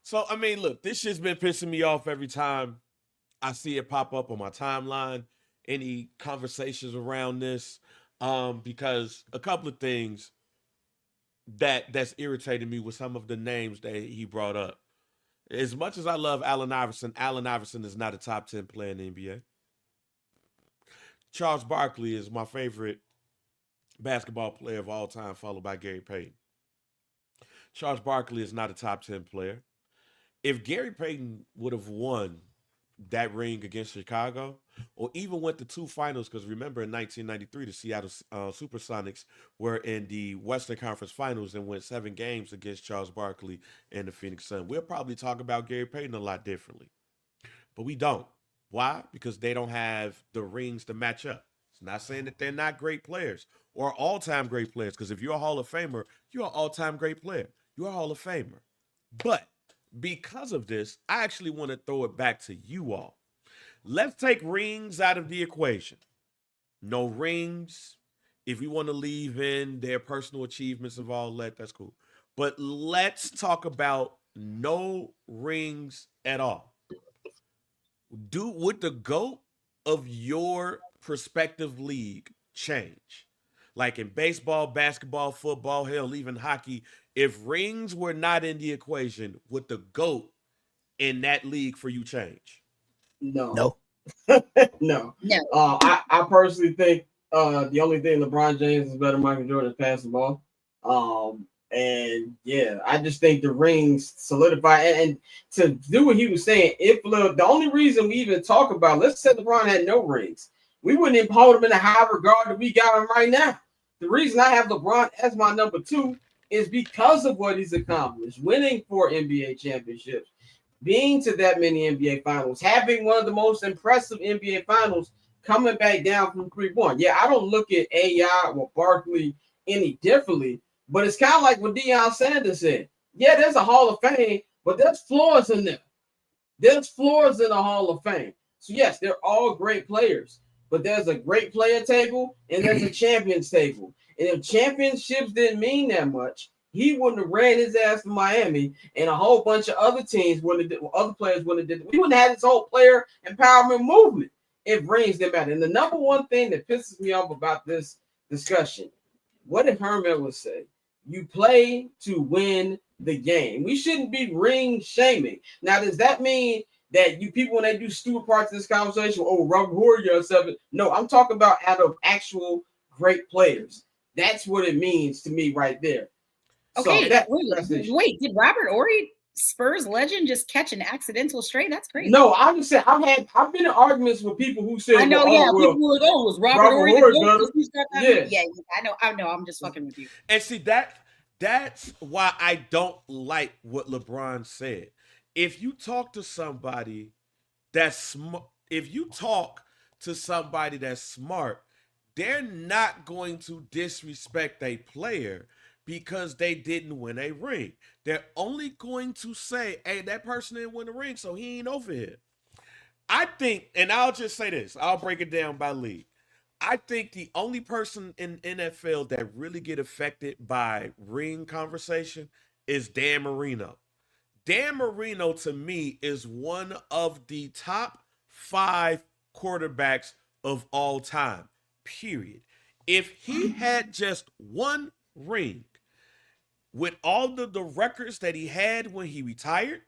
So, I mean, look, this shit's been pissing me off every time I see it pop up on my timeline, any conversations around this, because a couple of things that's irritated me with some of the names that he brought up. As much as I love Allen Iverson is not a top 10 player in the NBA. Charles Barkley is my favorite basketball player of all time, followed by Gary Payton. Charles Barkley is not a top 10 player. If Gary Payton would have won that ring against Chicago, or even went to two finals, because remember in 1993, the Seattle Supersonics were in the Western Conference Finals and went 7 games against Charles Barkley and the Phoenix Suns. We'll probably talk about Gary Payton a lot differently. But we don't. Why? Because they don't have the rings to match up. It's not saying that they're not great players or all-time great players, because if you're a Hall of Famer, you're an all-time great player. You're a Hall of Famer. But because of this, I actually want to throw it back to you all. Let's take rings out of the equation. No rings. If we want to leave in their personal achievements of all that, that's cool. But let's talk about no rings at all. Would the GOAT of your prospective league change? Like in baseball, basketball, football, hell, even hockey, if rings were not in the equation, would the GOAT in that league for you change? No. No. I personally think the only thing LeBron James is better than Michael Jordan is passing the ball. And yeah, I just think the rings solidify. And to do what he was saying, if the only reason we even talk about, let's say LeBron had no rings, we wouldn't even hold him in the high regard that we got him right now. The reason I have LeBron as my number 2 is because of what he's accomplished, winning 4 NBA championships, being to that many NBA finals, having one of the most impressive NBA finals, coming back down from 3-1. Yeah, I don't look at AI or Barkley any differently, but it's kind of like what Deion Sanders said. Yeah, there's a Hall of Fame, but there's floors in there. There's floors in the Hall of Fame. So yes, they're all great players, but there's a great player table and there's a champions table. And if championships didn't mean that much, he wouldn't have ran his ass to Miami, and a whole bunch of other teams wouldn't have, other players wouldn't have did. We wouldn't have had this whole player empowerment movement if rings didn't matter. And the number one thing that pisses me off about this discussion, what did Herman would say? You play to win the game. We shouldn't be ring shaming. Now, does that mean that you people, when they do stupid parts of this conversation, oh, reward yourself? No, I'm talking about out of actual great players. That's what it means to me right there. Okay, so wait, did Robert Ory, Spurs legend, just catch an accidental straight? That's crazy. No, I'm just saying I've been in arguments with people who said, I know, well, people were like, oh, was Robert Ory yeah. I know, I'm just fucking with you. And see, that's why I don't like what LeBron said. If you talk to somebody that's smart, they're not going to disrespect a player because they didn't win a ring. They're only going to say, hey, that person didn't win a ring, so he ain't over here. I think, and I'll just say this, I'll break it down by league. I think the only person in NFL that really get affected by ring conversation is Dan Marino. Dan Marino, to me, is one of the top 5 quarterbacks of all time, period. If he had just one ring, with all the records that he had when he retired,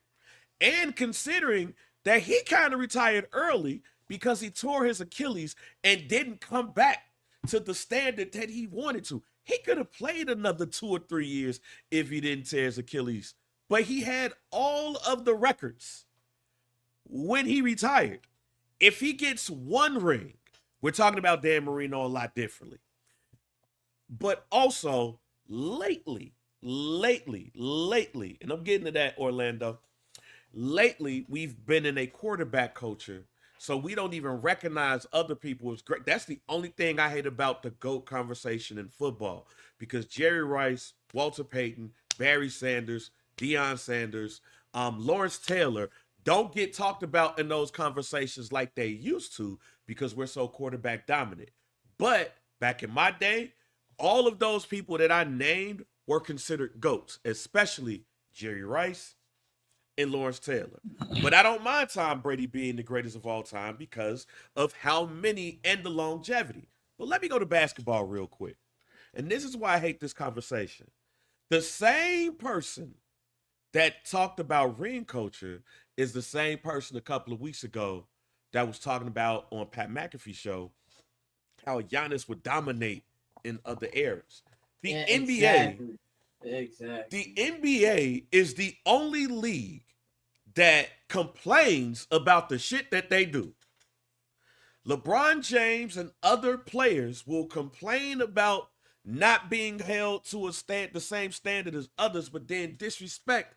and considering that he kind of retired early because he tore his Achilles and didn't come back to the standard that he wanted to. He could have played another 2 or 3 years if he didn't tear his Achilles. But he had all of the records when he retired. If he gets one ring, we're talking about Dan Marino a lot differently. But also, lately, and I'm getting to that, Orlando. Lately, we've been in a quarterback culture, so we don't even recognize other people as great. That's the only thing I hate about the GOAT conversation in football, because Jerry Rice, Walter Payton, Barry Sanders, Deion Sanders, Lawrence Taylor don't get talked about in those conversations like they used to because we're so quarterback dominant. But back in my day, all of those people that I named were considered GOATs, especially Jerry Rice and Lawrence Taylor. But I don't mind Tom Brady being the greatest of all time because of how many and the longevity. But let me go to basketball real quick. And this is why I hate this conversation. The same person that talked about ring culture is the same person a couple of weeks ago that was talking about on Pat McAfee's show how Giannis would dominate in other eras. The NBA, exactly. The NBA is the only league that complains about the shit that they do. LeBron James and other players will complain about not being held to the same standard as others, but then disrespect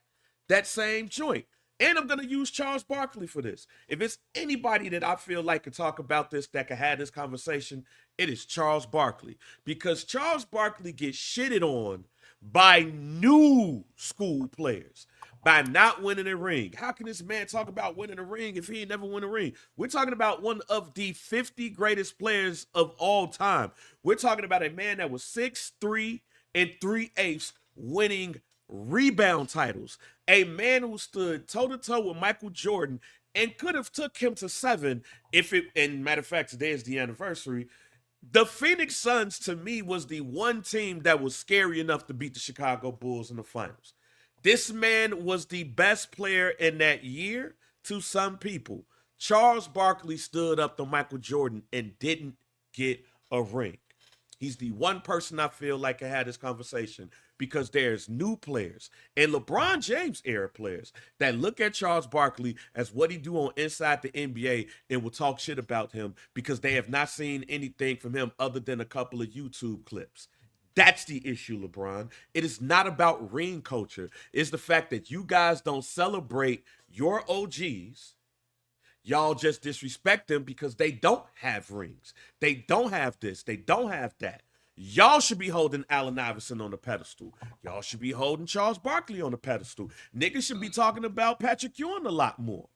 that same joint. And I'm going to use Charles Barkley for this. If it's anybody that I feel like could talk about this, that could have this conversation, it is Charles Barkley. Because Charles Barkley gets shitted on by new school players by not winning a ring. How can this man talk about winning a ring if he ain't never won a ring? We're talking about one of the 50 greatest players of all time. We're talking about a man that was 6'3" and 3/8 winning rebound titles. A man who stood toe-to-toe with Michael Jordan and could have took him to 7 if it, and matter of fact, today is the anniversary. The Phoenix Suns, to me, was the one team that was scary enough to beat the Chicago Bulls in the finals. This man was the best player in that year to some people. Charles Barkley stood up to Michael Jordan and didn't get a ring. He's the one person I feel like I had this conversation because there's new players and LeBron James era players that look at Charles Barkley as what he do on Inside the NBA and will talk shit about him because they have not seen anything from him other than a couple of YouTube clips. That's the issue, LeBron. It is not about ring culture. It's the fact that you guys don't celebrate your OGs. Y'all just disrespect them because they don't have rings. They don't have this. They don't have that. Y'all should be holding Allen Iverson on the pedestal. Y'all should be holding Charles Barkley on the pedestal. Niggas should be talking about Patrick Ewing a lot more.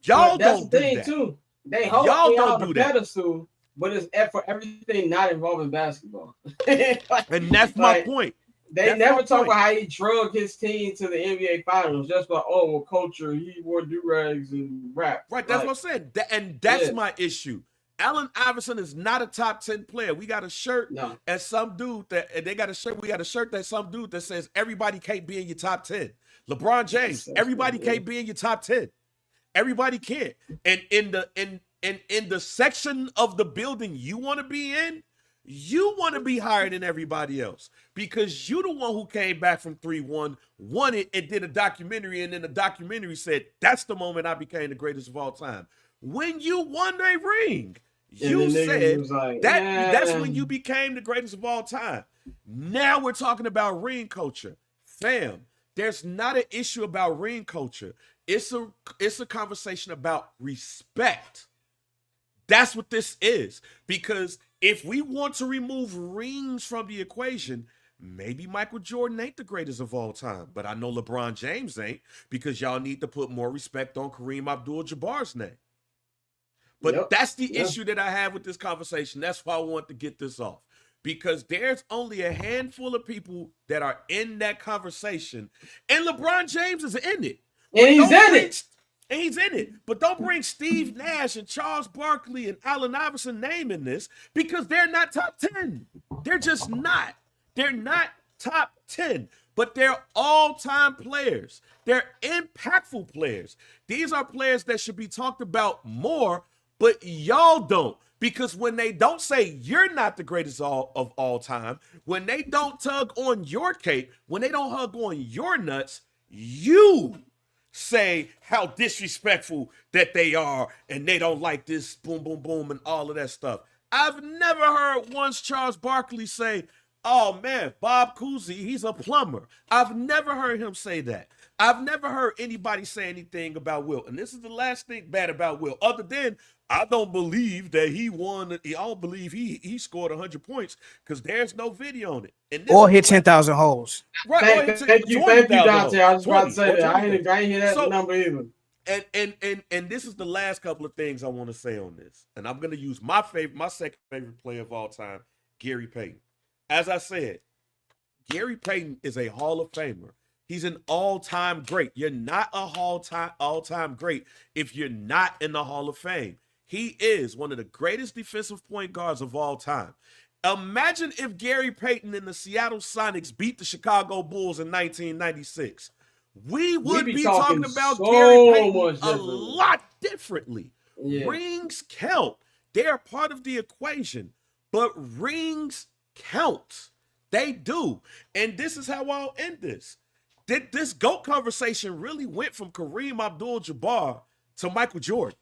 Y'all don't do that. Too. They hold me on the pedestal, but it's for everything not involving basketball. And that's my point. They never talk about how he drug his team to the NBA Finals. Just about, oh, well, culture, he wore do-rags and rap. Right, that's what I'm saying. And that's my issue. Allen Iverson is not a top 10 player. We got a shirt No. and some dude that, and they got a shirt. We got a shirt that some dude that says everybody can't be in your top 10. LeBron James, everybody can't be in your top 10. Everybody can't. And in the section of the building you want to be in, you want to be higher than everybody else because you the one who came back from 3-1, won it, and did a documentary, and then the documentary said, that's the moment I became the greatest of all time. When you won a ring, you said like, that's when you became the greatest of all time. Now we're talking about ring culture. Fam, there's not an issue about ring culture. It's a conversation about respect. That's what this is. Because if we want to remove rings from the equation, maybe Michael Jordan ain't the greatest of all time. But I know LeBron James ain't, because y'all need to put more respect on Kareem Abdul-Jabbar's name. But that's the issue that I have with this conversation. That's why I want to get this off. Because there's only a handful of people that are in that conversation. And LeBron James is in it. And he's in it. And he's in it. But don't bring Steve Nash and Charles Barkley and Allen Iverson name in this, because they're not top 10. They're just not. They're not top 10. But they're all-time players. They're impactful players. These are players that should be talked about more, but y'all don't. Because when they don't say you're not the greatest of all time, when they don't tug on your cape, when they don't hug on your nuts, you say how disrespectful that they are and they don't like this boom, boom, boom and all of that stuff. I've never heard once Charles Barkley say, oh man, Bob Cousy, he's a plumber. I've never heard him say that. I've never heard anybody say anything about Wilt. And this is the last thing bad about Wilt, other than I don't believe that he won. I don't believe he scored 100 points because there's no video on it. And or hit 10,000 holes. Right. Thank you, Dante. I was about to say that. I ain't hear that number either. And this is the last couple of things I want to say on this. And I'm going to use my second favorite player of all time, Gary Payton. As I said, Gary Payton is a Hall of Famer. He's an all-time great. You're not a all-time great if you're not in the Hall of Fame. He is one of the greatest defensive point guards of all time. Imagine if Gary Payton and the Seattle Sonics beat the Chicago Bulls in 1996. We would be talking about Gary Payton a lot differently. Yeah. Rings count. They are part of the equation, but rings count. They do. And this is how I'll end this. This GOAT conversation really went from Kareem Abdul-Jabbar to Michael Jordan.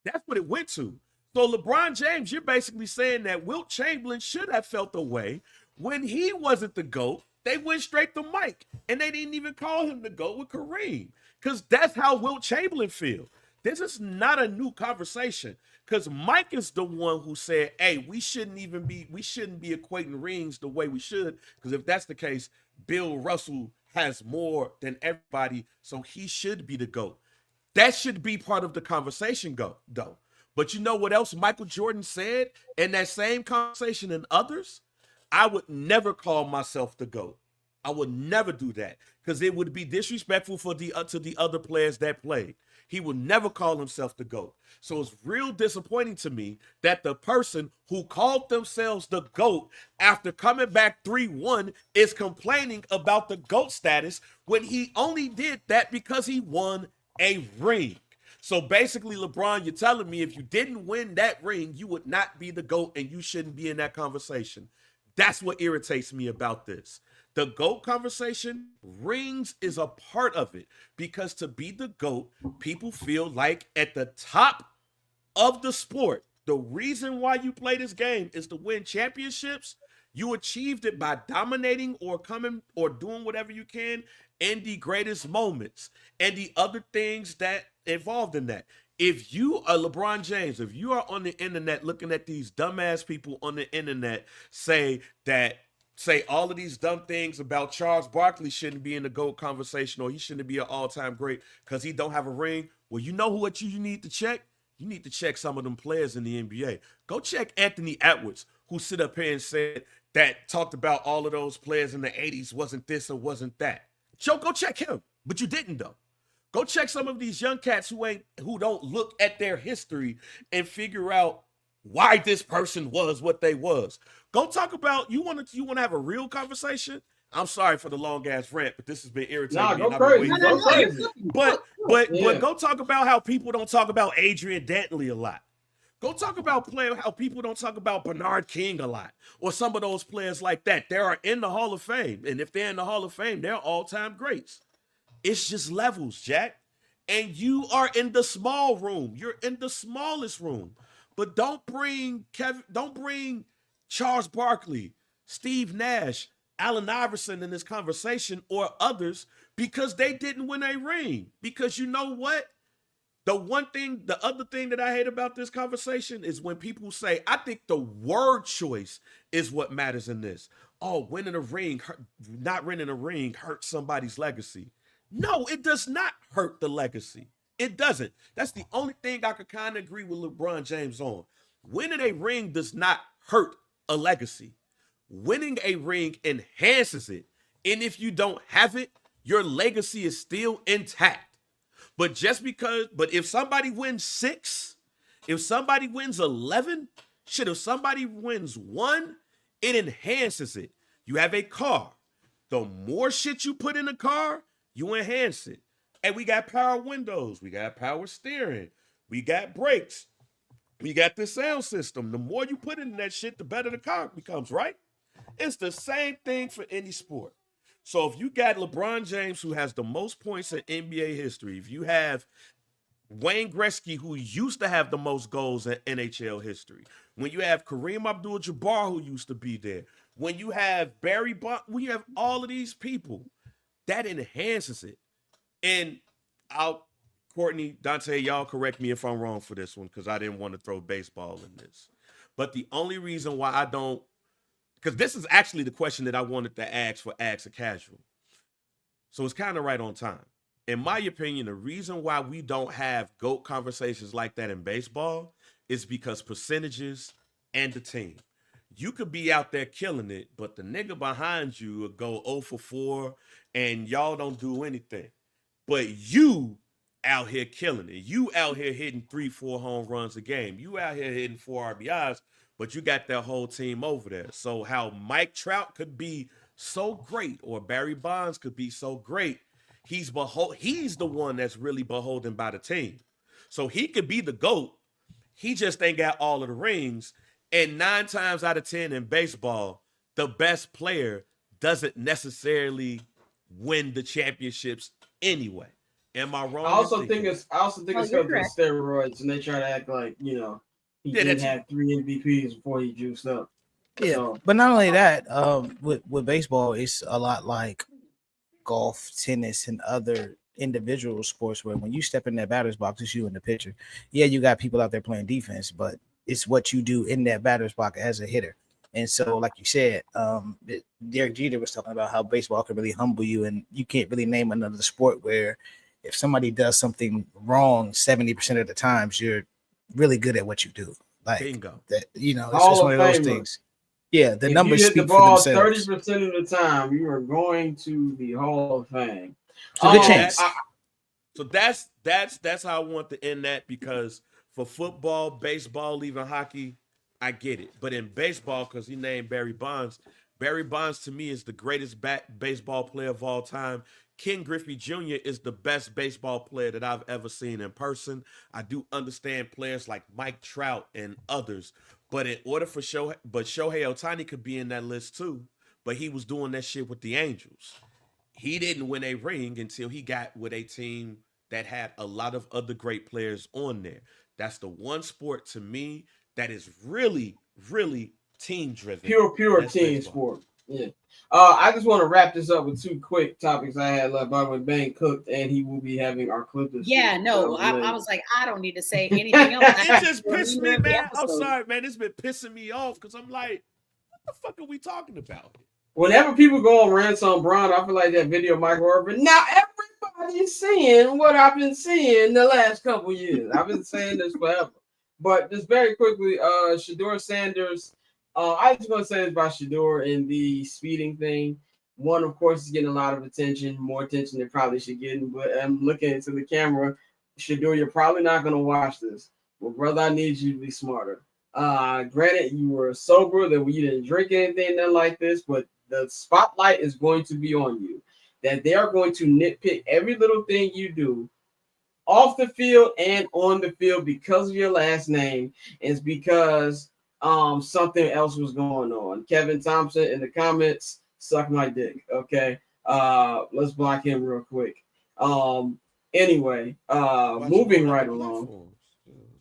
That's what it went to. So LeBron James, you're basically saying that Wilt Chamberlain should have felt the way when he wasn't the GOAT. They went straight to Mike, and they didn't even call him the GOAT with Kareem, because that's how Wilt Chamberlain feels. This is not a new conversation, because Mike is the one who said, hey, we shouldn't be equating rings the way we should, because if that's the case, Bill Russell has more than everybody, so he should be the GOAT. That should be part of the conversation, though. But you know what else Michael Jordan said in that same conversation and others? I would never call myself the GOAT. I would never do that, because it would be disrespectful to the other players that played. He would never call himself the GOAT. So it's real disappointing to me that the person who called themselves the GOAT after coming back 3-1 is complaining about the GOAT status when he only did that because he won a ring. So basically, LeBron, you're telling me if you didn't win that ring, you would not be the GOAT and you shouldn't be in that conversation. That's what irritates me about this. The GOAT conversation, rings is a part of it, because to be the GOAT, people feel like at the top of the sport, the reason why you play this game is to win championships. You achieved it by dominating or doing whatever you can in the greatest moments and the other things that involved in that. If you are LeBron James, if you are on the internet looking at these dumbass people on the internet say all of these dumb things about Charles Barkley shouldn't be in the GOAT conversation, or he shouldn't be an all-time great because he don't have a ring, well, you know what you need to check? You need to check some of them players in the NBA. Go check Anthony Edwards, who sit up here and said that talked about all of those players in the 80s wasn't this or wasn't that. Joe, go check him, but you didn't though. Go check some of these young cats who don't look at their history and figure out why this person was what they was. Go talk about you want to have a real conversation. I'm sorry for the long ass rant, but this has been irritating Nah, me. go And I've been crazy. waiting Go for it. crazy. But go talk about how people don't talk about Adrian Dantley a lot. Go talk about how people don't talk about Bernard King a lot, or some of those players like that. They are in the Hall of Fame, and if they're in the Hall of Fame, they're all-time greats. It's just levels, Jack. And you are in the small room. You're in the smallest room. But don't bring Charles Barkley, Steve Nash, Allen Iverson in this conversation, or others, because they didn't win a ring. Because you know what? The other thing that I hate about this conversation is when people say, I think the word choice is what matters in this. Oh, winning a ring, not winning a ring hurts somebody's legacy. No, it does not hurt the legacy. It doesn't. That's the only thing I could kind of agree with LeBron James on. Winning a ring does not hurt a legacy. Winning a ring enhances it. And if you don't have it, your legacy is still intact. But if somebody wins 6, if somebody wins 11, if somebody wins 1, it enhances it. You have a car. The more shit you put in the car, you enhance it. And we got power windows. We got power steering. We got brakes. We got the sound system. The more you put in that shit, the better the car becomes, right? It's the same thing for any sport. So if you got LeBron James, who has the most points in NBA history, if you have Wayne Gretzky, who used to have the most goals in NHL history, when you have Kareem Abdul-Jabbar, who used to be there, when you have Barry Bonds, when you have all of these people, that enhances it. And Courtney, Dante, y'all correct me if I'm wrong for this one, because I didn't want to throw baseball in this. But the only reason why I don't, because this is actually the question that I wanted to ask for Ask a Casual. So it's kind of right on time. In my opinion, the reason why we don't have GOAT conversations like that in baseball is because percentages and the team. You could be out there killing it, but the nigga behind you will go 0 for 4 and y'all don't do anything. But you out here killing it. You out here hitting 3-4 home runs a game. You out here hitting 4 RBIs, but you got that whole team over there. So how Mike Trout could be so great, or Barry Bonds could be so great, he's the one that's really beholden by the team. So he could be the GOAT. He just ain't got all of the rings. And 9 times out of 10 in baseball, the best player doesn't necessarily win the championships anyway. Am I wrong? I also think it's because of correct. the steroids, and they try to act like he didn't have 3 MVPs before he juiced up. Yeah, So, but not only that, with baseball, it's a lot like golf, tennis, and other individual sports where when you step in that batter's box, it's you in the pitcher. Yeah, you got people out there playing defense, but it's what you do in that batter's box as a hitter. And so, like you said, Derek Jeter was talking about how baseball can really humble you, and you can't really name another sport where if somebody does something wrong 70% of the times, you're really good at what you do. Like bingo. that, it's Hall just one of of those Famer. things. Yeah, the if numbers you hit the speak for ball themselves. 30% of the time, you are going to the Hall of Fame. So good chance. So that's how I want to end that, because for football, baseball, even hockey, I get it. But in baseball, because he named Barry Bonds to me is the greatest baseball player of all time. Ken Griffey Jr. is the best baseball player that I've ever seen in person. I do understand players like Mike Trout and others, but in order for Shohei Ohtani could be in that list too, but he was doing that shit with the Angels. He didn't win a ring until he got with a team that had a lot of other great players on there. That's the one sport to me that is really, really team driven. Pure team sport. Yeah. I just want to wrap this up with 2 quick topics I had left. By when Bang cooked, and he will be having our clip this Yeah, week. no, I was like, I don't need to say anything else. It just pissed me, man. I'm sorry, man. It's been pissing me off because I'm like, what the fuck are we talking about? Whenever people go on rants on Bron, I feel like that video of Michael Irvin. Now everybody's seeing what I've been seeing the last couple years. I've been saying this forever. But just very quickly, Shedeur Sanders. I just want to say this about Shedeur and the speeding thing. One, of course, is getting a lot of attention, more attention than probably should get. But I'm looking into the camera. Shedeur, you're probably not going to watch this. Well, brother, I need you to be smarter. Granted, you were sober, that you didn't drink anything, nothing like this, but the spotlight is going to be on you. That they are going to nitpick every little thing you do off the field and on the field because of your last name. It's because something else was going on. Kevin Thompson in the comments, suck my dick. Okay. Let's block him real quick. Anyway, Watch moving more right other along. platforms.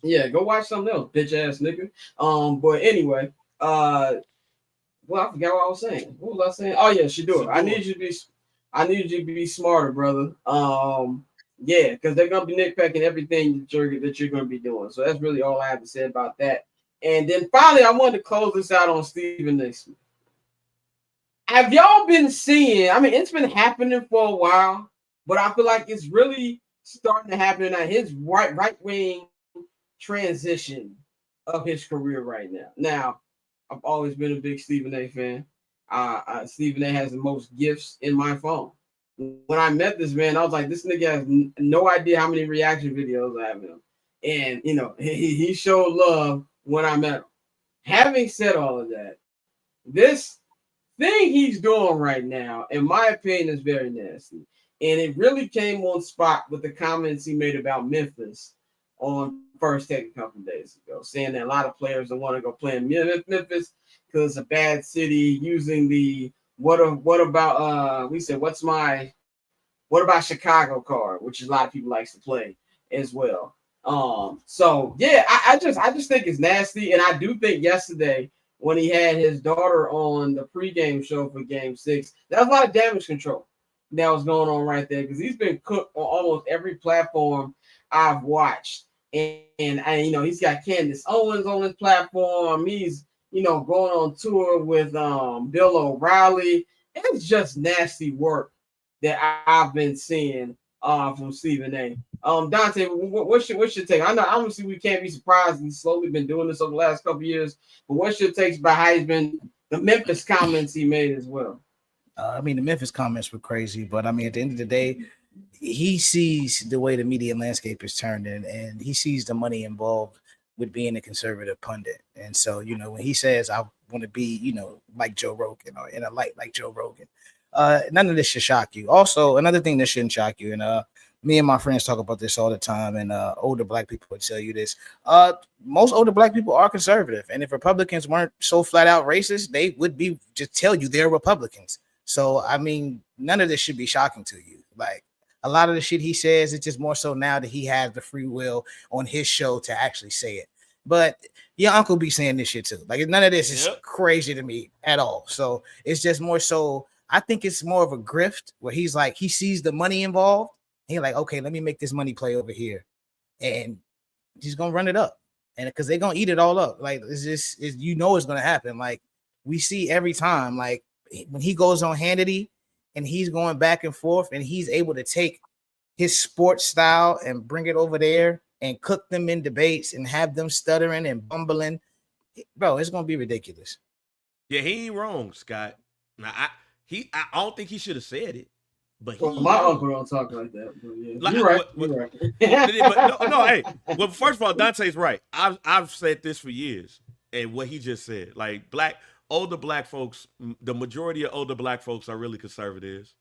Yeah, go watch something else, bitch ass nigga. But anyway, well, I forgot what I was saying. What was I saying? Oh yeah, Shador. I need you to be smarter, brother. Yeah, because they're gonna be nitpicking everything that you're gonna be doing. So that's really all I have to say about that. And then finally, I wanted to close this out on Stephen A. Smith. Have y'all been seeing? I mean, it's been happening for a while, but I feel like it's really starting to happen at his right wing transition of his career right now. Now, I've always been a big Stephen A. fan. Stephen A. has the most gifts in my phone. When I met this man, I was like, this nigga has no idea how many reaction videos I have of him. And, he showed love when I met him. Having said all of that, this thing he's doing right now, in my opinion, is very nasty. And it really came on spot with the comments he made about Memphis on First Take a couple days ago, saying that a lot of players don't want to go play in Memphis because it's a bad city, using the what about we said what about Chicago card, which a lot of people likes to play as well. So yeah, I just think it's nasty. And I do think yesterday when he had his daughter on the pregame show for Game 6, that was a lot of damage control that was going on right there, because he's been cooked on almost every platform I've watched. And he's got Candace Owens on his platform. He's going on tour with Bill O'Reilly. It's just nasty work that I've been seeing from Stephen A. Dante, what's your take? I know obviously we can't be surprised. He's slowly been doing this over the last couple of years, but what's your takes about how he's been, the Memphis comments he made as well? I mean, the Memphis comments were crazy, but I mean, at the end of the day, he sees the way the media landscape is turned in, and he sees the money involved with being a conservative pundit. And so, when he says, I want to be, like Joe Rogan, or in a light like Joe Rogan, none of this should shock you. Also, another thing that shouldn't shock you, and me and my friends talk about this all the time, and older black people would tell you this. Most older black people are conservative, and if Republicans weren't so flat out racist, they would be just tell you they're Republicans. So, I mean, none of this should be shocking to you. Like, a lot of the shit he says, it's just more so now that he has the free will on his show to actually say it. But your uncle be saying this shit too. Like, none of this is crazy to me at all. So it's just more so, I think it's more of a grift where he's like, he sees the money involved. He's like, okay, let me make this money play over here. And he's going to run it up. And because they're going to eat it all up. Like, it's going to happen. Like, we see every time, like, when he goes on Hannity and he's going back and forth and he's able to take his sports style and bring it over there and cook them in debates and have them stuttering and bumbling, bro, it's going to be ridiculous. Yeah, he ain't wrong, Scott. Now, I don't think he should have said it. But my uncle don't talk like that. But yeah. Like, you're right. But no, hey. Well, first of all, Dante's right. I've said this for years, and what he just said, like older black folks, the majority of older black folks are really conservatives.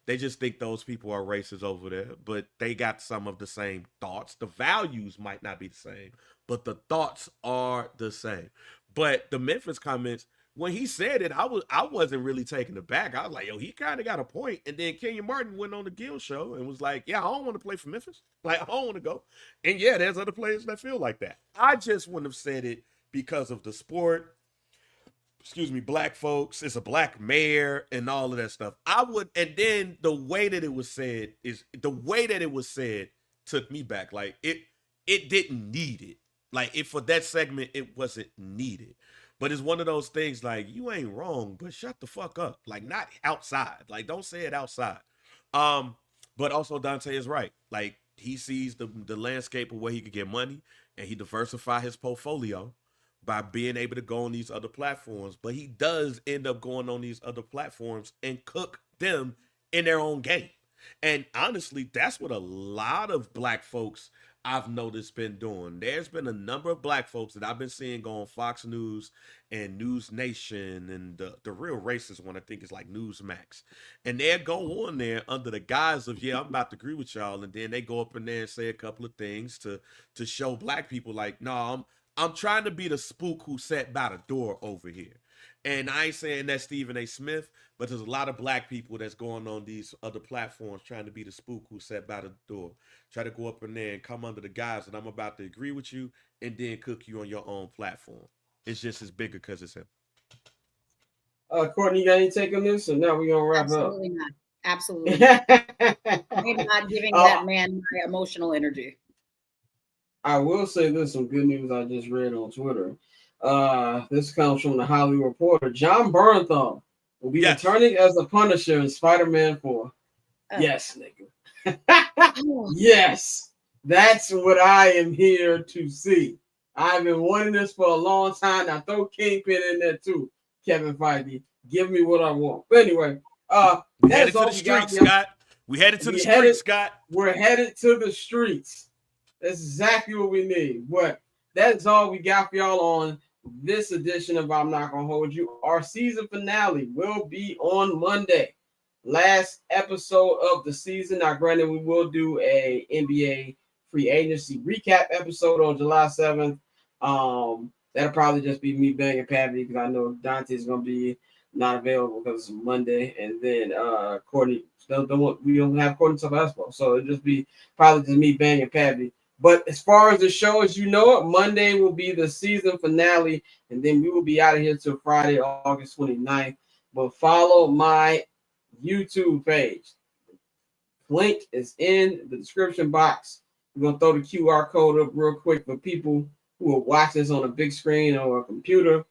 They just think those people are racist over there, but they got some of the same thoughts. The values might not be the same, but the thoughts are the same. But the Memphis comments, when he said it, I wasn't really taken aback. I was like, yo, he kind of got a point. And then Kenyon Martin went on the Gill show and was like, yeah, I don't want to play for Memphis. Like, I don't want to go. And yeah, there's other players that feel like that. I just wouldn't have said it because of the sport. Black folks, it's a black mayor and all of that stuff. And then the way that it was said took me back. Like, it didn't need it. Like, for that segment, it wasn't needed. But it's one of those things, like, you ain't wrong, but shut the fuck up. Like, not outside. Like, don't say it outside. But also Dante is right. Like, he sees the landscape of where he could get money, and he diversify his portfolio by being able to go on these other platforms. But he does end up going on these other platforms and cook them in their own game. And honestly, that's what a lot of black folks I've noticed been doing. There's been a number of black folks that I've been seeing go on Fox News and News Nation, and the real racist one I think is like Newsmax. And they'll go on there under the guise of, yeah, I'm about to agree with y'all, and then they go up in there and say a couple of things to show black people like, no, I'm trying to be the spook who sat by the door over here. And I ain't saying that's Stephen A. Smith, but there's a lot of black people that's going on these other platforms trying to be the spook who sat by the door. Try to go up in there and come under the guise that I'm about to agree with you and then cook you on your own platform. It's just as bigger because it's him. Courtney, you got any take on this? And now we're gonna wrap Absolutely not. Absolutely not. I'm not giving that man my emotional energy. I will say this, some good news I just read on Twitter. This comes from the Hollywood Reporter. John Bernthal will be returning as the Punisher in Spider-Man 4. Yes, nigga. Yes, that's what I am here to see. I've been wanting this for a long time. Now throw Kingpin in there too, Kevin Feige. Give me what I want. But anyway, we headed to the streets, Scott. We headed to the streets, Scott. We're headed to the streets. That's exactly what we need. But that's all we got for y'all on this edition of I'm Not Gonna Hold You. Our season finale will be on Monday. Last episode of the season. Now, granted, we will do a NBA free agency recap episode on July 7th. That'll probably just be me banging Patty because I know Dante is gonna be not available because it's Monday, and then Courtney. We don't have Courtney to basketball, so it'll just be probably just me banging Patty. But as far as the show, as you know it, Monday will be the season finale, and then we will be out of here till Friday, August 29th. But follow my YouTube page. Link is in the description box. We're going to throw the QR code up real quick for people who are watching this on a big screen or a computer.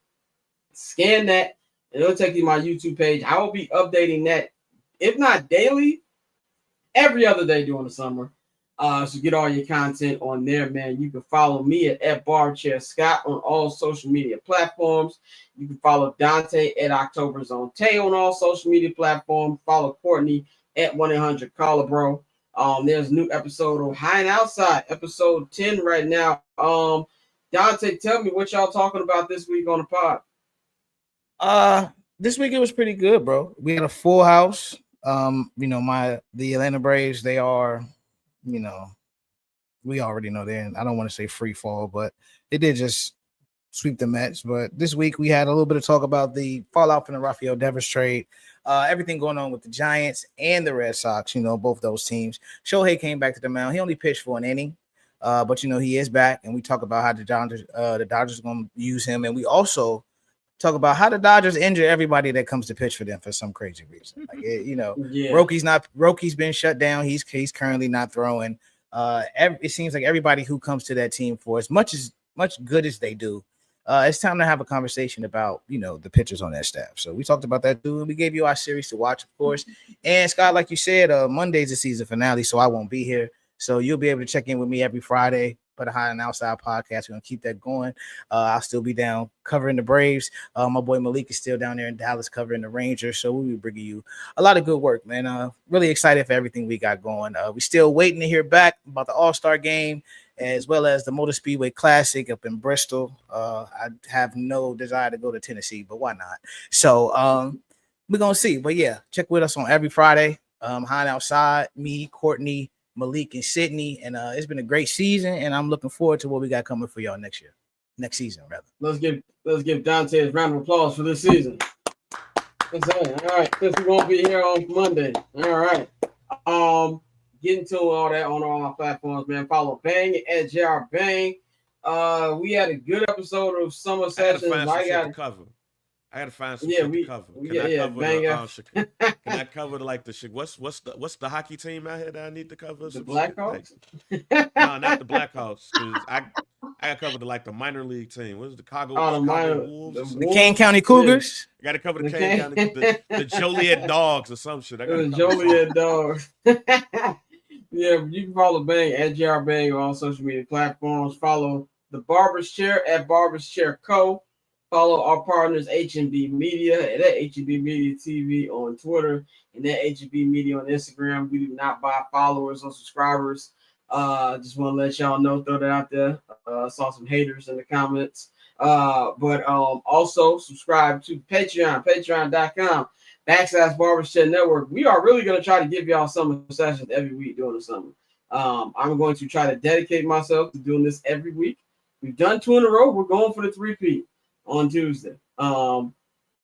Scan that, and it'll take you to my YouTube page. I will be updating that, if not daily, every other day during the summer. So get all your content on there, man. You can follow me at Barchair Scott on all social media platforms. You can follow Dante at October Zone Tay on all social media platforms. Follow Courtney at 1-800-COLLABRO. There's a new episode of High and Outside, episode 10 right now. Dante, tell me what y'all talking about this week on the pod. This week it was pretty good, bro. We had a full house. The Atlanta Braves, they are, we already know they're in, I don't want to say free fall, but they did just sweep the Mets. But this week we had a little bit of talk about the fallout from the Rafael Devers trade, everything going on with the Giants and the Red Sox, both those teams. Shohei came back to the mound. He only pitched for an inning, but he is back, and we talk about how the Dodgers are going to use him, and we also talk about how the Dodgers injure everybody that comes to pitch for them for some crazy reason. Roki's been shut down. He's currently not throwing. It seems like everybody who comes to that team for as much good as they do, it's time to have a conversation about, the pitchers on that staff. So we talked about that too, and we gave you our series to watch, of course. And Scott, like you said, Monday's the season finale, so I won't be here. So you'll be able to check in with me every Friday. But a High and Outside podcast. We're going to keep that going. I'll still be down covering the Braves. My boy Malik is still down there in Dallas covering the Rangers. So we'll be bringing you a lot of good work, man. Really excited for everything we got going. We're still waiting to hear back about the All-Star game as well as the Motor Speedway Classic up in Bristol. I have no desire to go to Tennessee, but why not? So we're going to see. But, yeah, check with us on every Friday. High and Outside, me, Courtney, Malik and Sydney, and it's been a great season, and I'm looking forward to what we got coming for y'all next season, rather. Let's give Dante a round of applause for this season. All right, since we won't be here on Monday. All right. Getting to all that on all our platforms, man. Follow Bang at JR Bang. We had a good episode of Summer Sessions. I gotta find some shit to cover. Can I cover like the what's the hockey team out here that I need to cover? The Blackhawks? No, not the Blackhawks. I gotta cover the minor league team. What is the Chicago Wolves? The Kane County Cougars. I gotta cover the Kane County, the Joliet Dogs or some shit. The Joliet Dogs. Yeah, you can follow Bang at JR Bang on all social media platforms. Follow the Barber's Chair at Barber's Chair Co. Follow our partners, HNB Media, and at HNB Media TV on Twitter, and at HNB Media on Instagram. We do not buy followers or subscribers. Just want to let y'all know, throw that out there. Saw some haters in the comments. But also subscribe to Patreon, patreon.com/Barbershop Network. We are really going to try to give y'all summer sessions every week during the summer. I'm going to try to dedicate myself to doing this every week. We've done 2 in a row. We're going for the 3-peat on Tuesday. I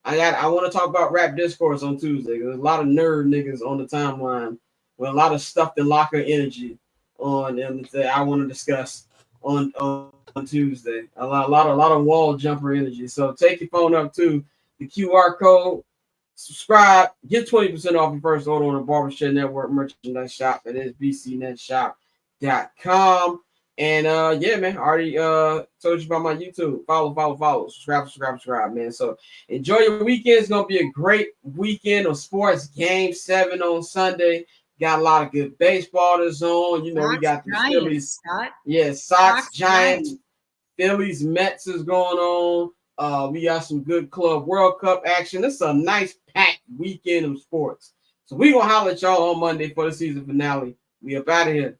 want to talk about rap discourse on Tuesday. There's a lot of nerd niggas on the timeline with a lot of stuffed and locker energy on, and I want to discuss on Tuesday. A lot of wall jumper energy. So take your phone up to the QR code, subscribe, get 20% off your first order on the Barbershop Network merchandise shop. It is bcnetshop.com. And yeah, man, I already told you about my YouTube. Follow, subscribe, man. So enjoy your weekend. It's gonna be a great weekend of sports. Game 7 on Sunday. Got a lot of good baseball that's on. You know, we got the Phillies. Yeah, Sox, Giants, Phillies, Mets is going on. We got some good Club World Cup action. This is a nice packed weekend of sports. So we gonna holler at y'all on Monday for the season finale. We up out of here.